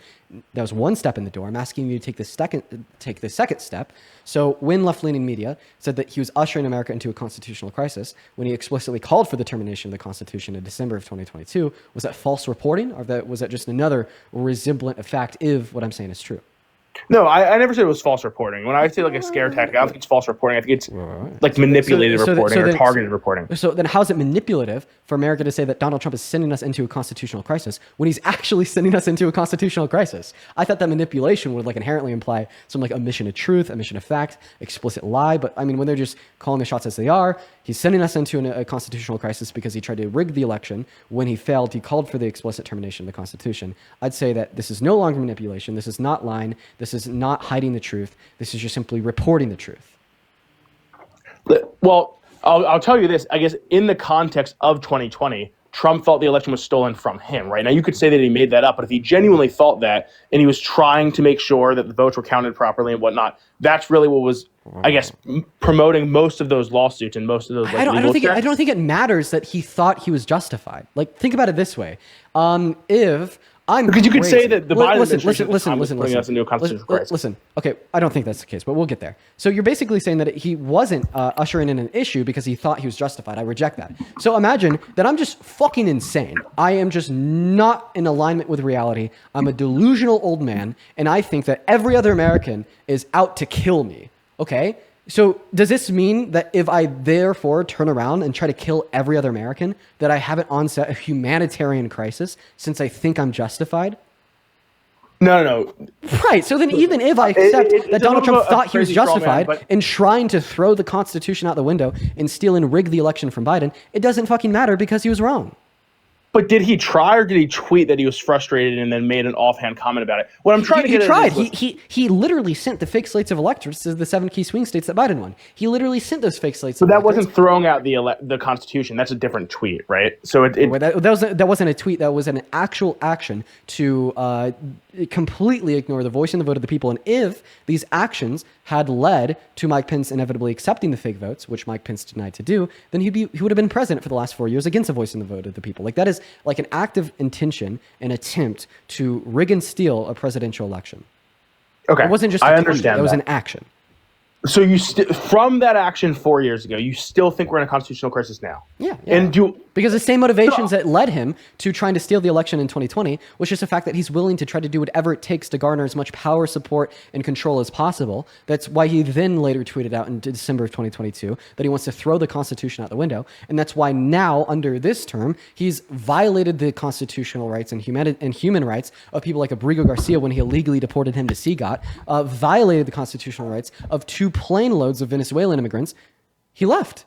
That was one step in the door. I'm asking you to take the second step. So when left-leaning media said that he was ushering America into a constitutional crisis, when he explicitly called for the termination of the Constitution in December of 2022, was that false reporting, or was that just another resemblant of fact if what I'm saying is true? No, I never said it was false reporting. When I say a scare tactic, I don't think it's false reporting. I think it's manipulated reporting or targeted reporting. So then how is it manipulative for America to say that Donald Trump is sending us into a constitutional crisis when he's actually sending us into a constitutional crisis? I thought that manipulation would inherently imply some omission of truth, omission of fact, explicit lie. But when they're just calling the shots as they are, he's sending us into a constitutional crisis because he tried to rig the election. When he failed, he called for the explicit termination of the Constitution. I'd say that this is no longer manipulation. This is not lying. This is not hiding the truth. This is just simply reporting the truth. Well, I'll tell you this. I guess in the context of 2020, Trump thought the election was stolen from him, right? Now, you could say that he made that up, but if he genuinely thought that and he was trying to make sure that the votes were counted properly and whatnot, that's really what was, I guess, promoting most of those lawsuits and most of those I don't think it matters that he thought he was justified. Think about it this way. Because you could say that the Biden administration listen, putting us into a constitutional crisis. Listen, okay, I don't think that's the case, but we'll get there. So you're basically saying that he wasn't ushering in an issue because he thought he was justified. I reject that. So imagine that I'm just fucking insane. I am just not in alignment with reality. I'm a delusional old man, and I think that every other American is out to kill me. Okay? So does this mean that if I therefore turn around and try to kill every other American, that I haven't onset a humanitarian crisis since I think I'm justified? No. Right. So then even if I accept that Donald Trump thought he was justified in trying to throw the Constitution out the window and steal and rig the election from Biden, it doesn't fucking matter because he was wrong. But did he try, or did he tweet that he was frustrated and then made an offhand comment about it? What I'm trying to get at is he literally sent the fake slates of electors to the 7 key swing states that Biden won. He literally sent those fake slates. So that wasn't throwing out the Constitution. That's a different tweet, right? So that wasn't a tweet. That was an actual action to completely ignore the voice and the vote of the people. And if these actions had led to Mike Pence inevitably accepting the fake votes, which Mike Pence denied to do, then he would have been president for the last 4 years against the voice and the vote of the people. That is an active intention, an attempt to rig and steal a presidential election. Okay, it wasn't just a tweet, it was an action. So from that action 4 years ago, you still think we're in a constitutional crisis now? Yeah. And because the same motivations that led him to trying to steal the election in 2020 was just the fact that he's willing to try to do whatever it takes to garner as much power, support, and control as possible. That's why he then later tweeted out in December of 2022 that he wants to throw the Constitution out the window. And that's why now, under this term, he's violated the constitutional rights and human rights of people like Abrigo Garcia when he illegally deported him to Seagot, violated the constitutional rights of 2 plane loads of Venezuelan immigrants. He left.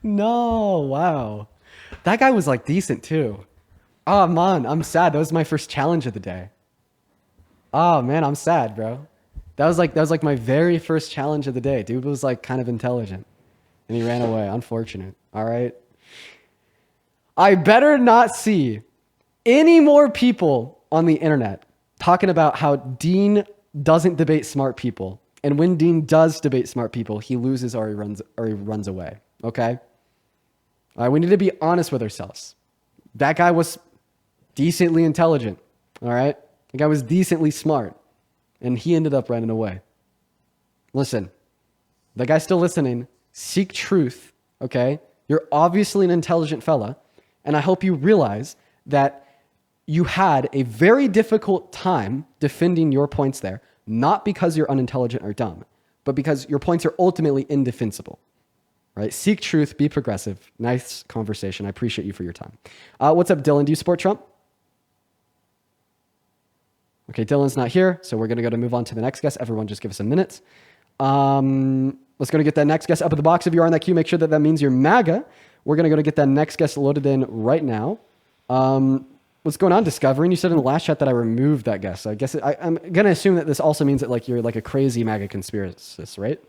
No, wow. That guy was like decent too. Oh man, I'm sad. That was my first challenge of the day. Oh man, I'm sad, bro. That was like my very first challenge of the day. Dude was like kind of intelligent. And he ran away. Unfortunate. All right. I better not see any more people on the internet talking about how Dean doesn't debate smart people. And when Dean does debate smart people, he loses or he runs away. Okay? All right, we need to be honest with ourselves. That guy was decently intelligent. All right? The guy was decently smart. And he ended up running away. Listen, that guy's still listening. Seek truth. Okay? You're obviously an intelligent fella. And I hope you realize that you had a very difficult time defending your points there, not because you're unintelligent or dumb, but because your points are ultimately indefensible. Right? Seek truth, be progressive. Nice conversation. I appreciate you for your time. What's up, Dylan? Do you support Trump? Okay, Dylan's not here, so we're going to move on to the next guest. Everyone just give us a minute. Let's go to get that next guest up at the box. If you are in that queue, make sure that means you're MAGA. We're going to get that next guest loaded in right now. What's going on, Discovering? You said in the last chat that I removed that guest. So I guess I'm going to assume that this also means that like you're like a crazy MAGA conspiracist, right?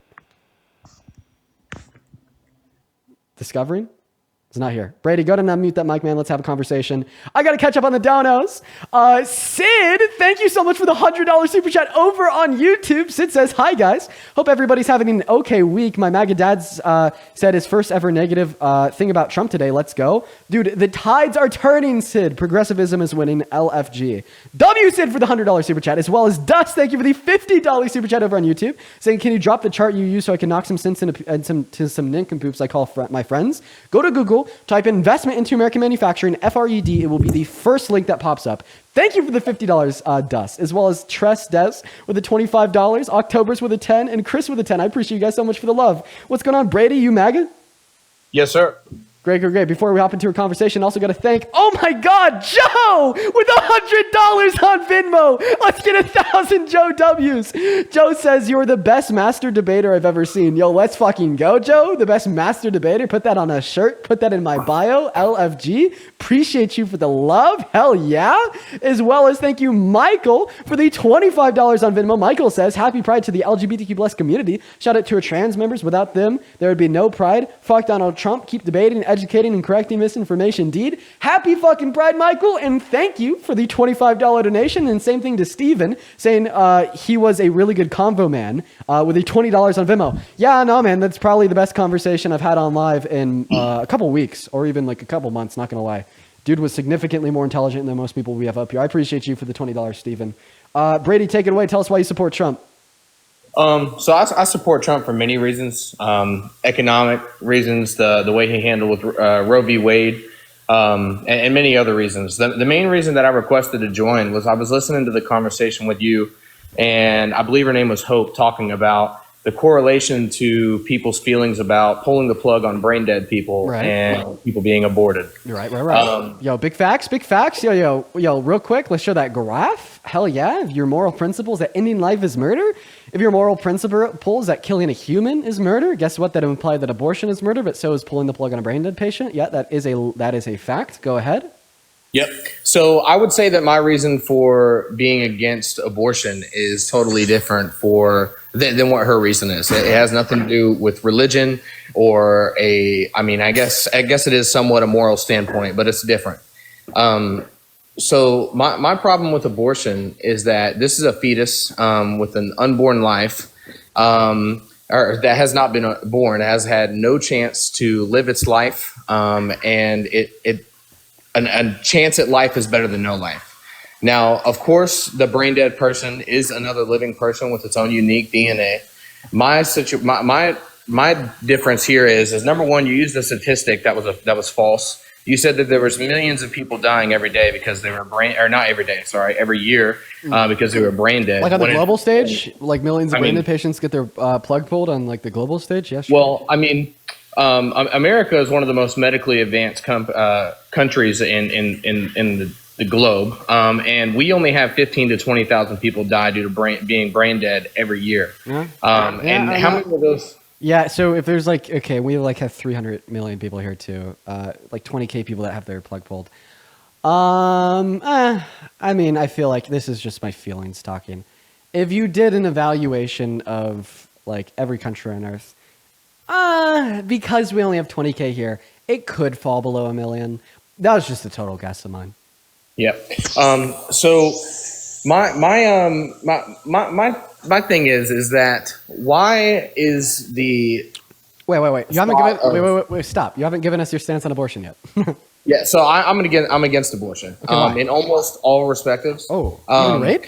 Discovering? It's not here. Brady, go ahead and unmute that mic, man. Let's have a conversation. I got to catch up on the donos. Sid, thank you so much for the $100 super chat over on YouTube. Sid says, hi, guys. Hope everybody's having an okay week. My MAGA dad's said his first ever negative thing about Trump today. Let's go. Dude, the tides are turning, Sid. Progressivism is winning. LFG. W, Sid, for the $100 super chat, as well as Dust. Thank you for the $50 super chat over on YouTube. Saying, can you drop the chart you use so I can knock some sense into some nincompoops I call my friends? Go to Google. Type investment into American manufacturing, FRED. It will be the first link that pops up. Thank you for the $50, Dust, as well as Tress Des with the $25, October's with a 10, and Chris with a 10. I appreciate you guys so much for the love. What's going on, Brady? You MAGA? Yes, sir. Great. Before we hop into a conversation, also got to thank, oh my God, Joe with $100 on Venmo. Let's get 1,000 Joe W's. Joe says, you're the best master debater I've ever seen. Yo, let's fucking go, Joe. The best master debater. Put that on a shirt. Put that in my bio. LFG. Appreciate you for the love. Hell yeah. As well as thank you, Michael, for the $25 on Venmo. Michael says, happy Pride to the LGBTQ plus community. Shout out to our trans members. Without them, there would be no Pride. Fuck Donald Trump. Keep debating, educating, and correcting misinformation. Indeed. Happy fucking Pride, Michael, and thank you for the $25 donation. And same thing to Steven, saying he was a really good convo man with the $20 on Venmo. Yeah, no, man, that's probably the best conversation I've had on live in a couple weeks or even like a couple months, not gonna lie. Dude was significantly more intelligent than most people we have up here. I appreciate you for the $20, Steven. Brady, take it away. Tell us why you support Trump. So I support Trump for many reasons, economic reasons, the way he handled with Roe v. Wade, and many other reasons. The main reason that I requested to join was I was listening to the conversation with you, and I believe her name was Hope, talking about the correlation to people's feelings about pulling the plug on brain dead people and people being aborted. Right. Yo, big facts. Yo, real quick, let's show that graph. Hell yeah. If your moral principles that ending life is murder, if your moral principle is that killing a human is murder, guess what? That would imply that abortion is murder, but so is pulling the plug on a brain dead patient. Yeah, that is a fact. Go ahead. Yep. So I would say that my reason for being against abortion is totally different than what her reason is. It has nothing to do with religion or I guess it is somewhat a moral standpoint, but it's different. So my problem with abortion is that this is a fetus with an unborn life, or that has not been born, has had no chance to live its life, and a chance at life is better than no life. Now, of course, the brain dead person is another living person with its own unique DNA. My difference here is number one, you used a statistic that was false. You said that there was millions of people dying every day because they were every year because they were brain dead. Like on the global stage, like millions of brain dead patients get their plug pulled on like the global stage. Yes. Well, America is one of the most medically advanced countries in the globe, and we only have 15 to 20,000 people die due to being brain dead every year. Yeah. How many of those? Yeah, so if there's like, okay, we like have 300 million people here too, like 20K people that have their plug pulled. I mean, I feel like this is just my feelings talking. If you did an evaluation of like every country on Earth, because we only have 20K here, it could fall below a million. That was just a total guess of mine. Yeah. So my thing is that why is the Wait. You haven't thought given. of- Wait. Stop. You haven't given us your stance on abortion yet. yeah? So I'm against abortion. why? In almost all respectives. Oh, even rape?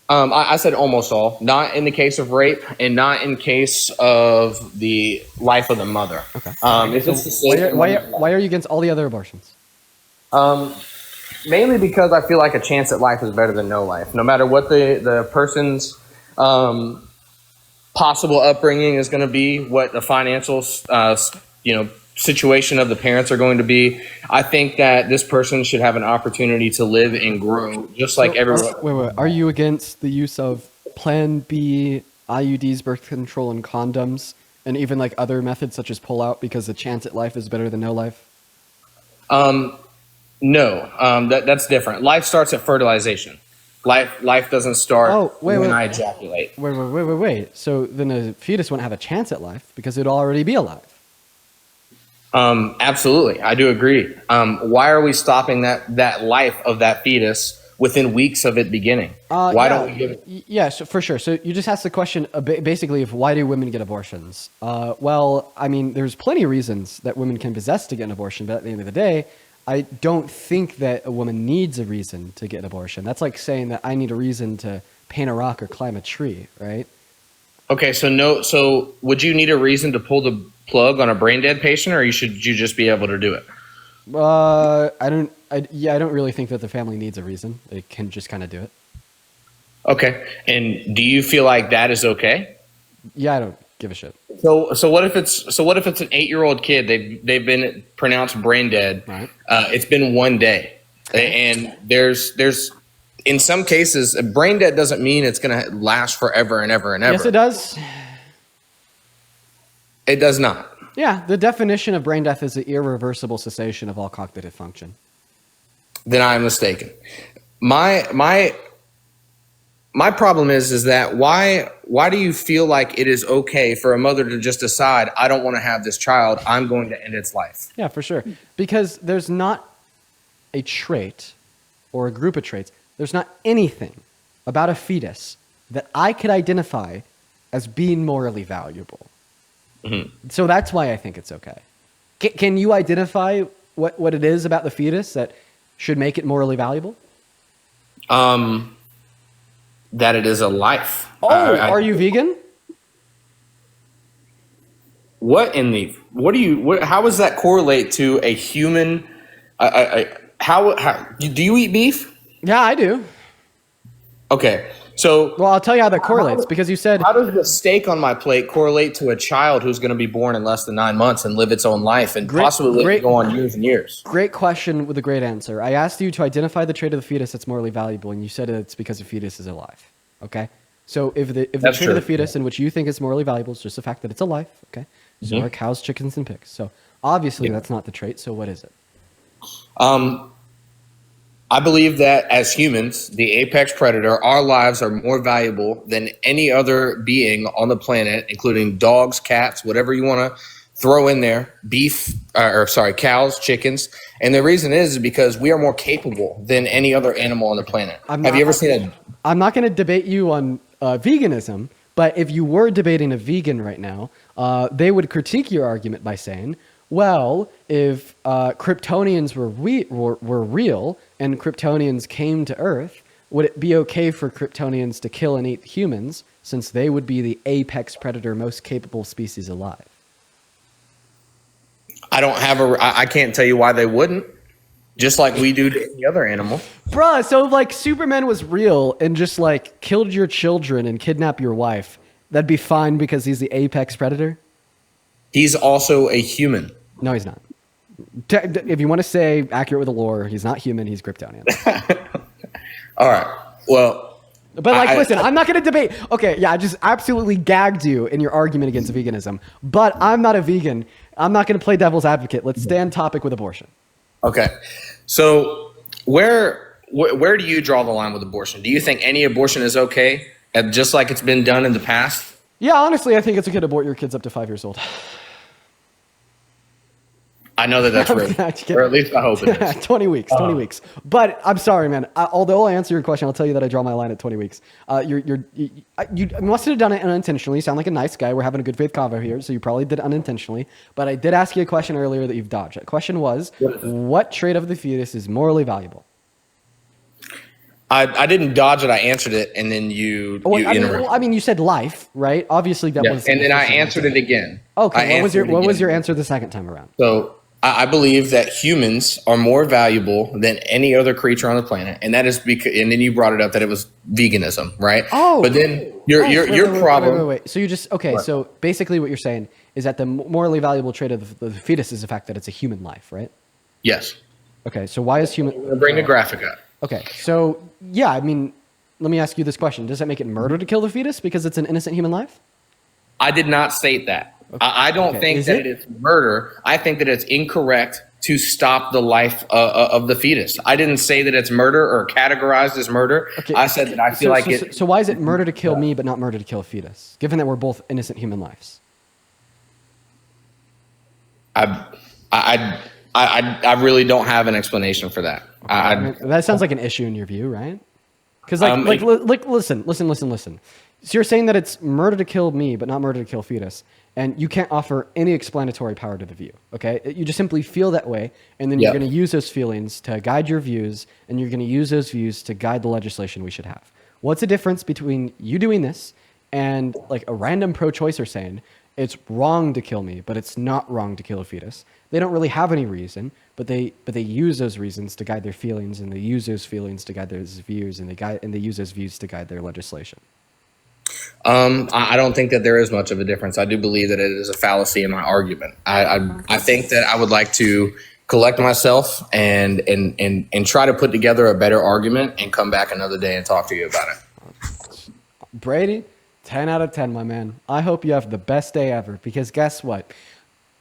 I said almost all, not in the case of rape, and not in case of the life of the mother. Okay. If it's the same, Why are you against all the other abortions? mainly because I feel like a chance at life is better than no life. No matter what the person's possible upbringing is going to be, what the financial situation of the parents are going to be, I think that this person should have an opportunity to live and grow just like everyone. Wait. Are you against the use of Plan B, IUDs, birth control, and condoms, and even like other methods such as pull-out because the chance at life is better than no life? No, that's different. Life starts at fertilization. Life doesn't start when I ejaculate. Wait. So then a fetus wouldn't have a chance at life because it'd already be alive. Absolutely, I do agree. Why are we stopping that life of that fetus within weeks of it beginning? Why don't we give it? Yeah, for sure. So you just asked the question basically of why do women get abortions? Well, I mean, there's plenty of reasons that women can possess to get an abortion, but at the end of the day, I don't think that a woman needs a reason to get an abortion. That's like saying that I need a reason to paint a rock or climb a tree, right? Okay, so would you need a reason to pull the plug on a brain dead patient, or should you just be able to do it? I don't really think that the family needs a reason. They can just kind of do it. Okay, and do you feel like that is okay? Yeah, I don't give a shit. So what if it's an 8-year-old kid? They've been pronounced brain dead. Right. It's been 1 day, and there's in some cases, brain dead doesn't mean it's going to last forever and ever and ever. Yes, it does. It does not. Yeah, the definition of brain death is the irreversible cessation of all cognitive function. Then I am mistaken. My problem is that why do you feel like it is okay for a mother to just decide, I don't want to have this child, I'm going to end its life? Yeah, for sure. Because there's not a trait or a group of traits. There's not anything about a fetus that I could identify as being morally valuable. Mm-hmm. So that's why I think it's okay. Can you identify what it is about the fetus that should make it morally valuable? That it is a life. Are you vegan? How does that correlate to a human? How do you eat beef? Yeah, I do. Okay, so Well, I'll tell you how that correlates because you said how does the steak on my plate correlate to a child who's going to be born in less than 9 months and live its own life and possibly go on years and years? Great question with a great answer. I asked you to identify the trait of the fetus that's morally valuable, and you said it's because the fetus is alive. Okay, so if the trait of the fetus in which you think is morally valuable is just the fact that it's alive, okay, so are cows, chickens, and pigs. So obviously that's not the trait. So what is it? I believe that as humans, the apex predator, our lives are more valuable than any other being on the planet, including dogs, cats, whatever you want to throw in there, cows, chickens. And the reason is because we are more capable than any other animal on the planet. Have you ever seen a... I'm not going to debate you on veganism, but if you were debating a vegan right now, they would critique your argument by saying, well, if Kryptonians were real and Kryptonians came to Earth, would it be okay for Kryptonians to kill and eat humans since they would be the apex predator, most capable species alive? I can't tell you why they wouldn't. Just like we do to any other animal. Bruh, so if like Superman was real and just like killed your children and kidnapped your wife, that'd be fine because he's the apex predator? He's also a human. No, he's not. If you want to say accurate with the lore, he's not human, he's Kryptonian. All right. Well, But like, listen, I'm not going to debate. Okay, yeah, I just absolutely gagged you in your argument against veganism. But I'm not a vegan. I'm not going to play devil's advocate. Let's stay on topic with abortion. Okay. So where do you draw the line with abortion? Do you think any abortion is okay, just like it's been done in the past? Yeah, honestly, I think it's okay to abort your kids up to 5 years old. I know that that's real, or at least I hope it is. 20 weeks, 20 weeks. But I'm sorry, man. Although I'll answer your question, I'll tell you that I draw my line at 20 weeks. You must have done it unintentionally. You sound like a nice guy. We're having a good faith convo here, so you probably did it unintentionally. But I did ask you a question earlier that you've dodged. The question was, what trait of the fetus is morally valuable? I didn't dodge it. I answered it, and then you interrupted. I mean, you said life, right? Obviously, that was. And then I answered it again. Okay. What was your answer the second time around? So I believe that humans are more valuable than any other creature on the planet, and that is because. And then you brought it up that it was veganism, right? Oh, but then your problem. Wait. So you just okay. What? So basically, what you're saying is that the morally valuable trait of the fetus is the fact that it's a human life, right? Yes. Okay. So why is human? I'll bring the graphic up. Okay. So yeah, I mean, let me ask you this question: does that make it murder to kill the fetus because it's an innocent human life? I did not state that. Okay. I don't think that it is murder. I think that it's incorrect to stop the life of the fetus. I didn't say that it's murder or categorized as murder. Okay. I said that I feel it. So why is it murder to kill me but not murder to kill a fetus, given that we're both innocent human lives? I really don't have an explanation for that. Okay. That sounds like an issue in your view, right? Because listen. So you're saying that it's murder to kill me, but not murder to kill fetus, and you can't offer any explanatory power to the view. Okay, you just simply feel that way, and then you're going to use those feelings to guide your views, and you're going to use those views to guide the legislation we should have. What's the difference between you doing this and like a random pro-choicer saying it's wrong to kill me, but it's not wrong to kill a fetus? They don't really have any reason, but they use those reasons to guide their feelings, and they use those feelings to guide their views, and they use those views to guide their legislation. I don't think that there is much of a difference. I do believe that it is a fallacy in my argument. I think that I would like to collect myself and try to put together a better argument and come back another day and talk to you about it. Brady, 10 out of 10, my man. I hope you have the best day ever, because guess what?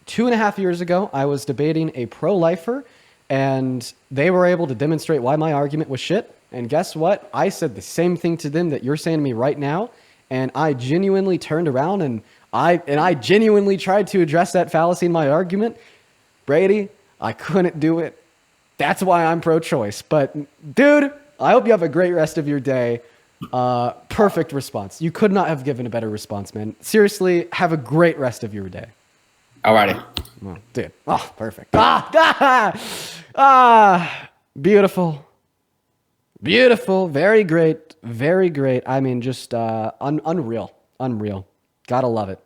2.5 years ago, I was debating a pro-lifer, and they were able to demonstrate why my argument was shit. And guess what? I said the same thing to them that you're saying to me right now. And I genuinely turned around and I genuinely tried to address that fallacy in my argument. Brady, I couldn't do it. That's why I'm pro-choice. But dude, I hope you have a great rest of your day. Perfect response. You could not have given a better response, man. Seriously, have a great rest of your day. Alrighty. Oh, dude. Oh, perfect. Beautiful. Beautiful. Very great. Very great. I mean, just unreal. Unreal. Gotta love it.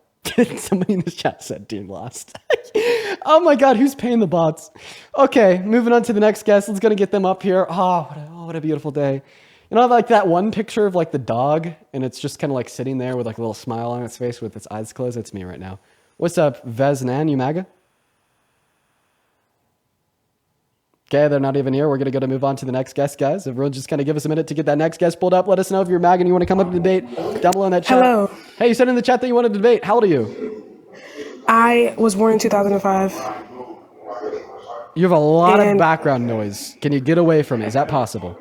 Somebody in the chat said team lost. Oh my God, who's paying the bots? Okay, moving on to the next guest. Let's gonna get them up here. What a beautiful day. You know, like that one picture of like the dog, and it's just kind of like sitting there with like a little smile on its face with its eyes closed. It's me right now. What's up, Veznan? You MAGA? Okay, they're not even here. We're going to move on to the next guest, guys. Everyone just kind of give us a minute to get that next guest pulled up. Let us know if you're MAGA and you want to come up and debate down below in that chat. Hello. Hey, you said in the chat that you wanted to debate. How old are you? I was born in 2005. You have a lot of background noise. Can you get away from it? Is that possible?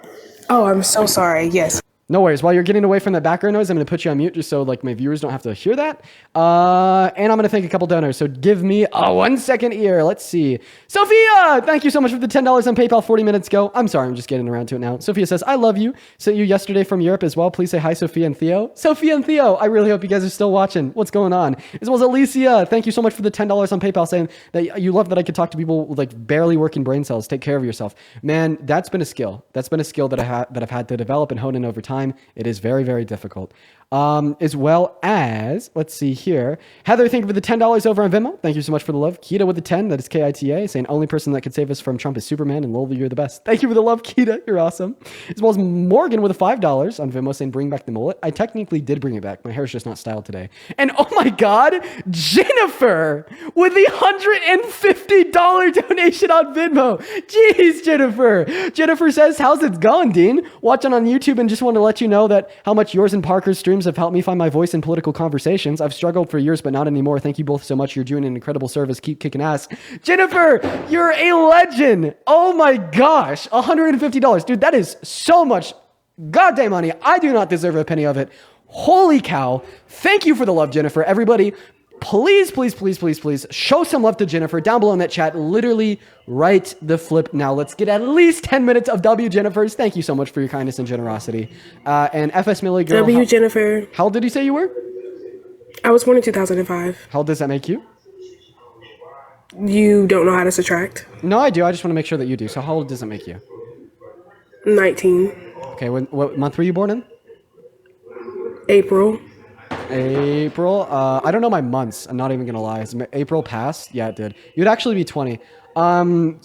Oh, I'm so sorry. Yes. No worries. While you're getting away from that background noise, I'm going to put you on mute just so like my viewers don't have to hear that. And I'm going to thank a couple donors. So give me a 1 second here. Let's see. Sophia, thank you so much for the $10 on PayPal 40 minutes ago. I'm sorry. I'm just getting around to it now. Sophia says, I love you. Sent you yesterday from Europe as well. Please say hi, Sophia and Theo. Sophia and Theo, I really hope you guys are still watching. What's going on? As well as Alicia, thank you so much for the $10 on PayPal, saying that you love that I could talk to people with like barely working brain cells. Take care of yourself. Man, that's been a skill. That's been a skill that I've had to develop and hone in over time. It is very, very difficult. As well as, let's see here. Heather, thank you for the $10 over on Venmo. Thank you so much for the love. Kita with the 10, that is KITA, saying only person that could save us from Trump is Superman, and Lol, you're the best. Thank you for the love, Kita. You're awesome. As well as Morgan with a $5 on Venmo, saying bring back the mullet. I technically did bring it back. My hair's just not styled today. And oh my God, Jennifer with the $150 donation on Venmo. Jeez, Jennifer. Jennifer says, how's it going, Dean? Watching on YouTube and just want to let you know that how much yours and Parker's streams have helped me find my voice in political conversations. I've struggled for years, but not anymore. Thank you both so much. You're doing an incredible service. Keep kicking ass. Jennifer, you're a legend. Oh my gosh. $150. Dude, that is so much goddamn money. I do not deserve a penny of it. Holy cow. Thank you for the love, Jennifer. Everybody, please, please, please, please, please show some love to Jennifer down below in that chat. Literally write the flip now. Let's get at least 10 minutes of W Jennifers. Thank you so much for your kindness and generosity. And FS Millie girl. W Jennifer. How old did you say you were? I was born in 2005. How old does that make you? You don't know how to subtract. No, I do. I just want to make sure that you do. So how old does it make you? 19. Okay, what month were you born in? April. April. I don't know my months. I'm not even gonna lie. Is April passed? Yeah, it did. You'd actually be 20. Don't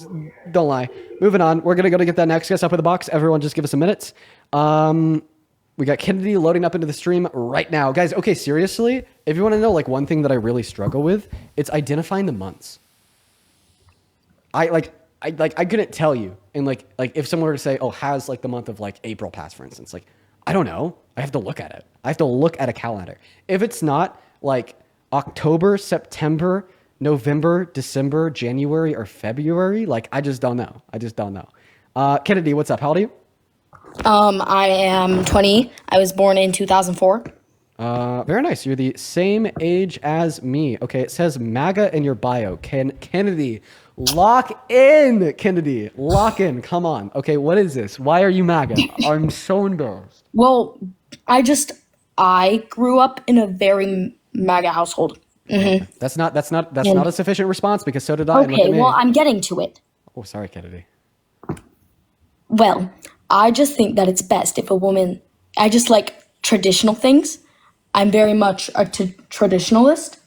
lie. Moving on. We're gonna go to get that next guest up in the box. Everyone, just give us a minute. We got Kennedy loading up into the stream right now, guys. Okay, seriously, if you want to know like one thing that I really struggle with, it's identifying the months. I couldn't tell you. And like if someone were to say, oh, has like the month of like April passed, for instance, like I don't know. I have to look at it. I have to look at a calendar. If it's not like October, September, November, December, January, or February, like I just don't know. I just don't know. Kennedy, what's up? How old are you? I am 20. I was born in 2004. Very nice. You're the same age as me. Okay, it says MAGA in your bio. Kennedy, lock in. Kennedy, lock in. Come on. Okay, what is this? Why are you MAGA? I'm so embarrassed. Well, I grew up in a very MAGA household. Mm-hmm. That's not a sufficient response because so did I. Okay, well, I'm getting to it. Oh, sorry, Kennedy. Well, I just think that it's best if a woman, I just like traditional things. I'm very much a traditionalist.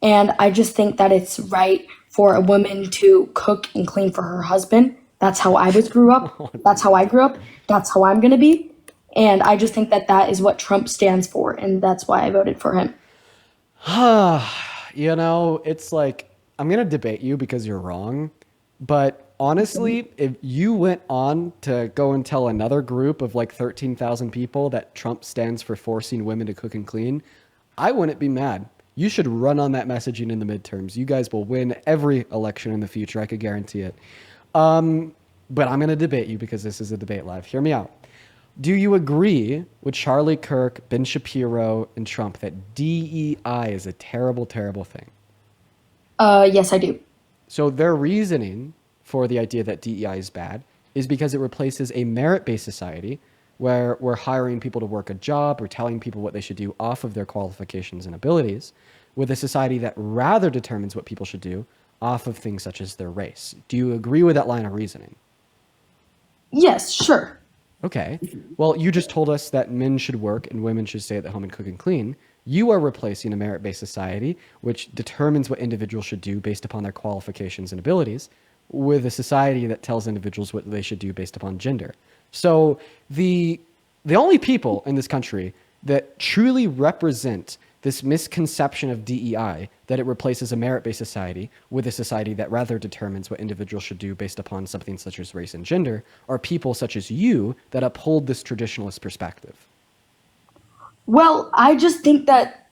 And I just think that it's right for a woman to cook and clean for her husband. That's how I grew up. That's how I grew up. That's how I'm going to be. And I just think that that is what Trump stands for. And that's why I voted for him. You know, it's like, I'm going to debate you because you're wrong. But honestly, if you went on to go and tell another group of like 13,000 people that Trump stands for forcing women to cook and clean, I wouldn't be mad. You should run on that messaging in the midterms. You guys will win every election in the future. I could guarantee it. But I'm going to debate you because this is a debate live. Hear me out. Do you agree with Charlie Kirk, Ben Shapiro, and Trump that DEI is a terrible, terrible thing? Yes, I do. So their reasoning for the idea that DEI is bad is because it replaces a merit-based society where we're hiring people to work a job or telling people what they should do off of their qualifications and abilities with a society that rather determines what people should do off of things such as their race. Do you agree with that line of reasoning? Yes, sure. Okay. Well, you just told us that men should work and women should stay at the home and cook and clean. You are replacing a merit-based society, which determines what individuals should do based upon their qualifications and abilities, with a society that tells individuals what they should do based upon gender. So the only people in this country that truly represent this misconception of DEI, that it replaces a merit-based society with a society that rather determines what individuals should do based upon something such as race and gender, are people such as you that uphold this traditionalist perspective. Well, I just think that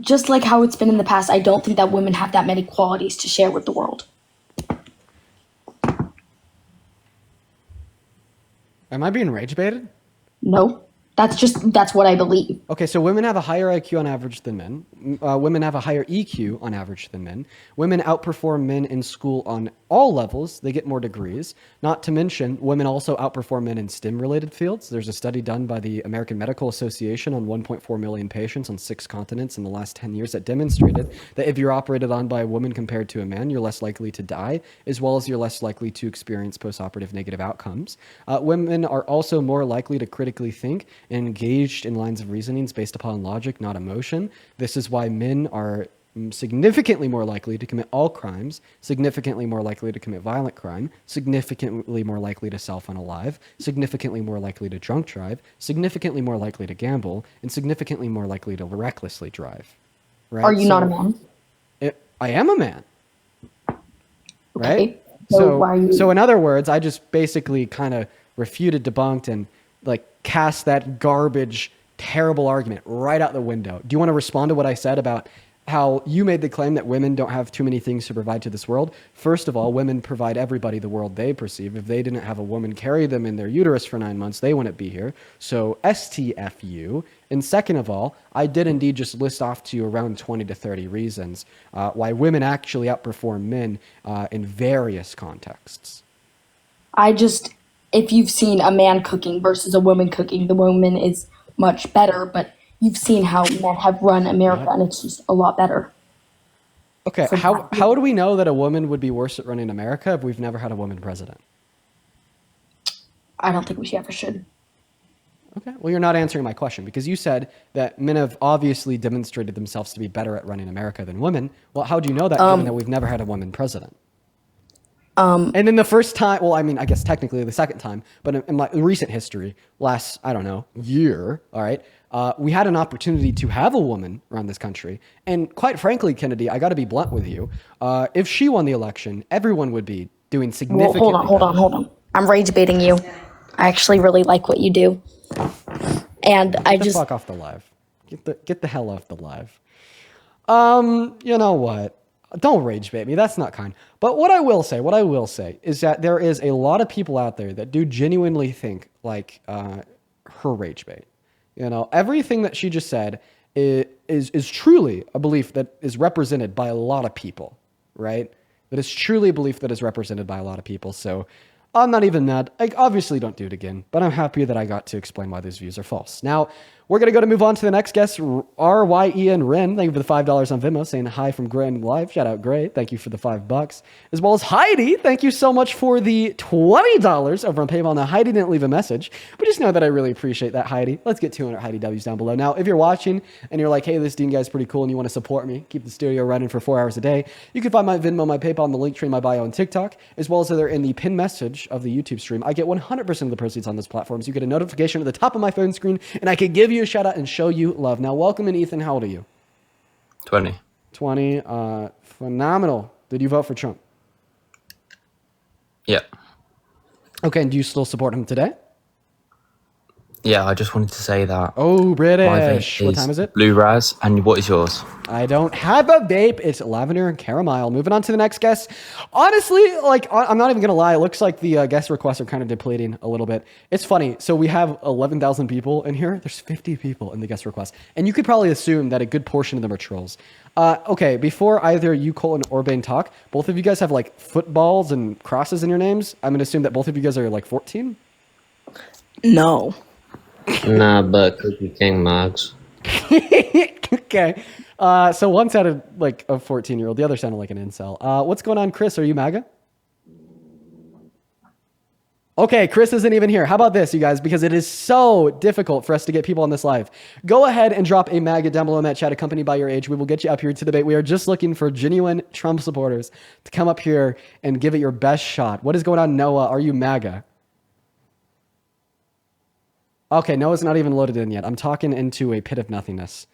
just like how it's been in the past, I don't think that women have that many qualities to share with the world. Am I being rage baited? No, that's what I believe. Okay, so women have a higher IQ on average than men. Women have a higher EQ on average than men. Women outperform men in school on all levels. They get more degrees. Not to mention, women also outperform men in STEM-related fields. There's a study done by the American Medical Association on 1.4 million patients on 6 continents in the last 10 years that demonstrated that if you're operated on by a woman compared to a man, you're less likely to die, as well as you're less likely to experience postoperative negative outcomes. Women are also more likely to critically think and engaged in lines of reasonings based upon logic, not emotion. This is why men are significantly more likely to commit all crimes, significantly more likely to commit violent crime, significantly more likely to self-unalive, significantly more likely to drunk drive, significantly more likely to gamble, and significantly more likely to recklessly drive. Right? Are you not a man? I am a man. Right? Okay. So why are you... So in other words, I just basically kind of refuted, debunked, and like cast that garbage, terrible argument right out the window. Do you want to respond to what I said about how you made the claim that women don't have too many things to provide to this world? First of all, women provide everybody the world they perceive. If they didn't have a woman carry them in their uterus for 9 months, they wouldn't be here. So STFU. And second of all, I did indeed just list off to you around 20 to 30 reasons why women actually outperform men in various contexts. If you've seen a man cooking versus a woman cooking, the woman is much better, but you've seen how men have run America, and it's just a lot better. Okay, how do we know that a woman would be worse at running America if we've never had a woman president? I don't think we ever should. Okay, well, you're not answering my question because you said that men have obviously demonstrated themselves to be better at running America than women. Well, how do you know that given that we've never had a woman president? And then the first time, well, I mean, I guess technically the second time, but in my recent history, last, I don't know, year, all right, we had an opportunity to have a woman run this country. And quite frankly, Kennedy, I got to be blunt with you. If she won the election, everyone would be doing significantly Hold on. I'm rage baiting you. I actually really like what you do. And Get the fuck off the live. Get the hell off the live. You know what? Don't rage bait me. That's not kind. But what I will say is that there is a lot of people out there that do genuinely think like her rage bait. You know, everything that she just said is truly a belief that is represented by a lot of people, right? That is truly a belief that is represented by a lot of people. So I'm not even mad. I obviously don't do it again, but I'm happy that I got to explain why those views are false. Now, we're going to move on to the next guest, RYEN Ren. Thank you for the $5 on Venmo, saying hi from Gray and Live. Shout out Gray. Thank you for the $5. As well as Heidi. Thank you so much for the $20 over on PayPal. Now, Heidi didn't leave a message, but just know that I really appreciate that, Heidi. Let's get 200 Heidi W's down below. Now, if you're watching and you're like, hey, this Dean guy's pretty cool and you want to support me, keep the studio running for 4 hours a day, you can find my Venmo, my PayPal, and the link tree in my bio on TikTok, as well as they're in the pinned message of the YouTube stream. I get 100% of the proceeds on this platform, so you get a notification at the top of my phone screen, and I can give you a shout out and show you love. Now, welcome in, Ethan. How old are you? 20. 20. Phenomenal. Did you vote for Trump? Yeah. Okay, and do you still support him today? Yeah, I just wanted to say that. Oh, My British. vape What time is it? Blue Raz, and what is yours? I don't have a vape. It's lavender and caramel. Moving on to the next guest. Honestly, like, I'm not even going to lie. It looks like the guest requests are kind of depleting a little bit. It's funny. So we have 11,000 people in here. There's 50 people in the guest request. And you could probably assume that a good portion of them are trolls. Okay, before either you, Colton, or Bane talk, both of you guys have, like, footballs and crosses in your names. I'm going to assume that both of you guys are, like, 14? No. Nah, but Cookie King mugs. Okay. So one sounded like a 14-year-old. The other sounded like an incel. What's going on, Chris? Are you MAGA? Okay, Chris isn't even here. How about this, you guys? Because it is so difficult for us to get people on this live. Go ahead and drop a MAGA down below in that chat accompanied by your age. We will get you up here to debate. We are just looking for genuine Trump supporters to come up here and give it your best shot. What is going on, Noah? Are you MAGA? Okay, Noah's not even loaded in yet. I'm talking into a pit of nothingness.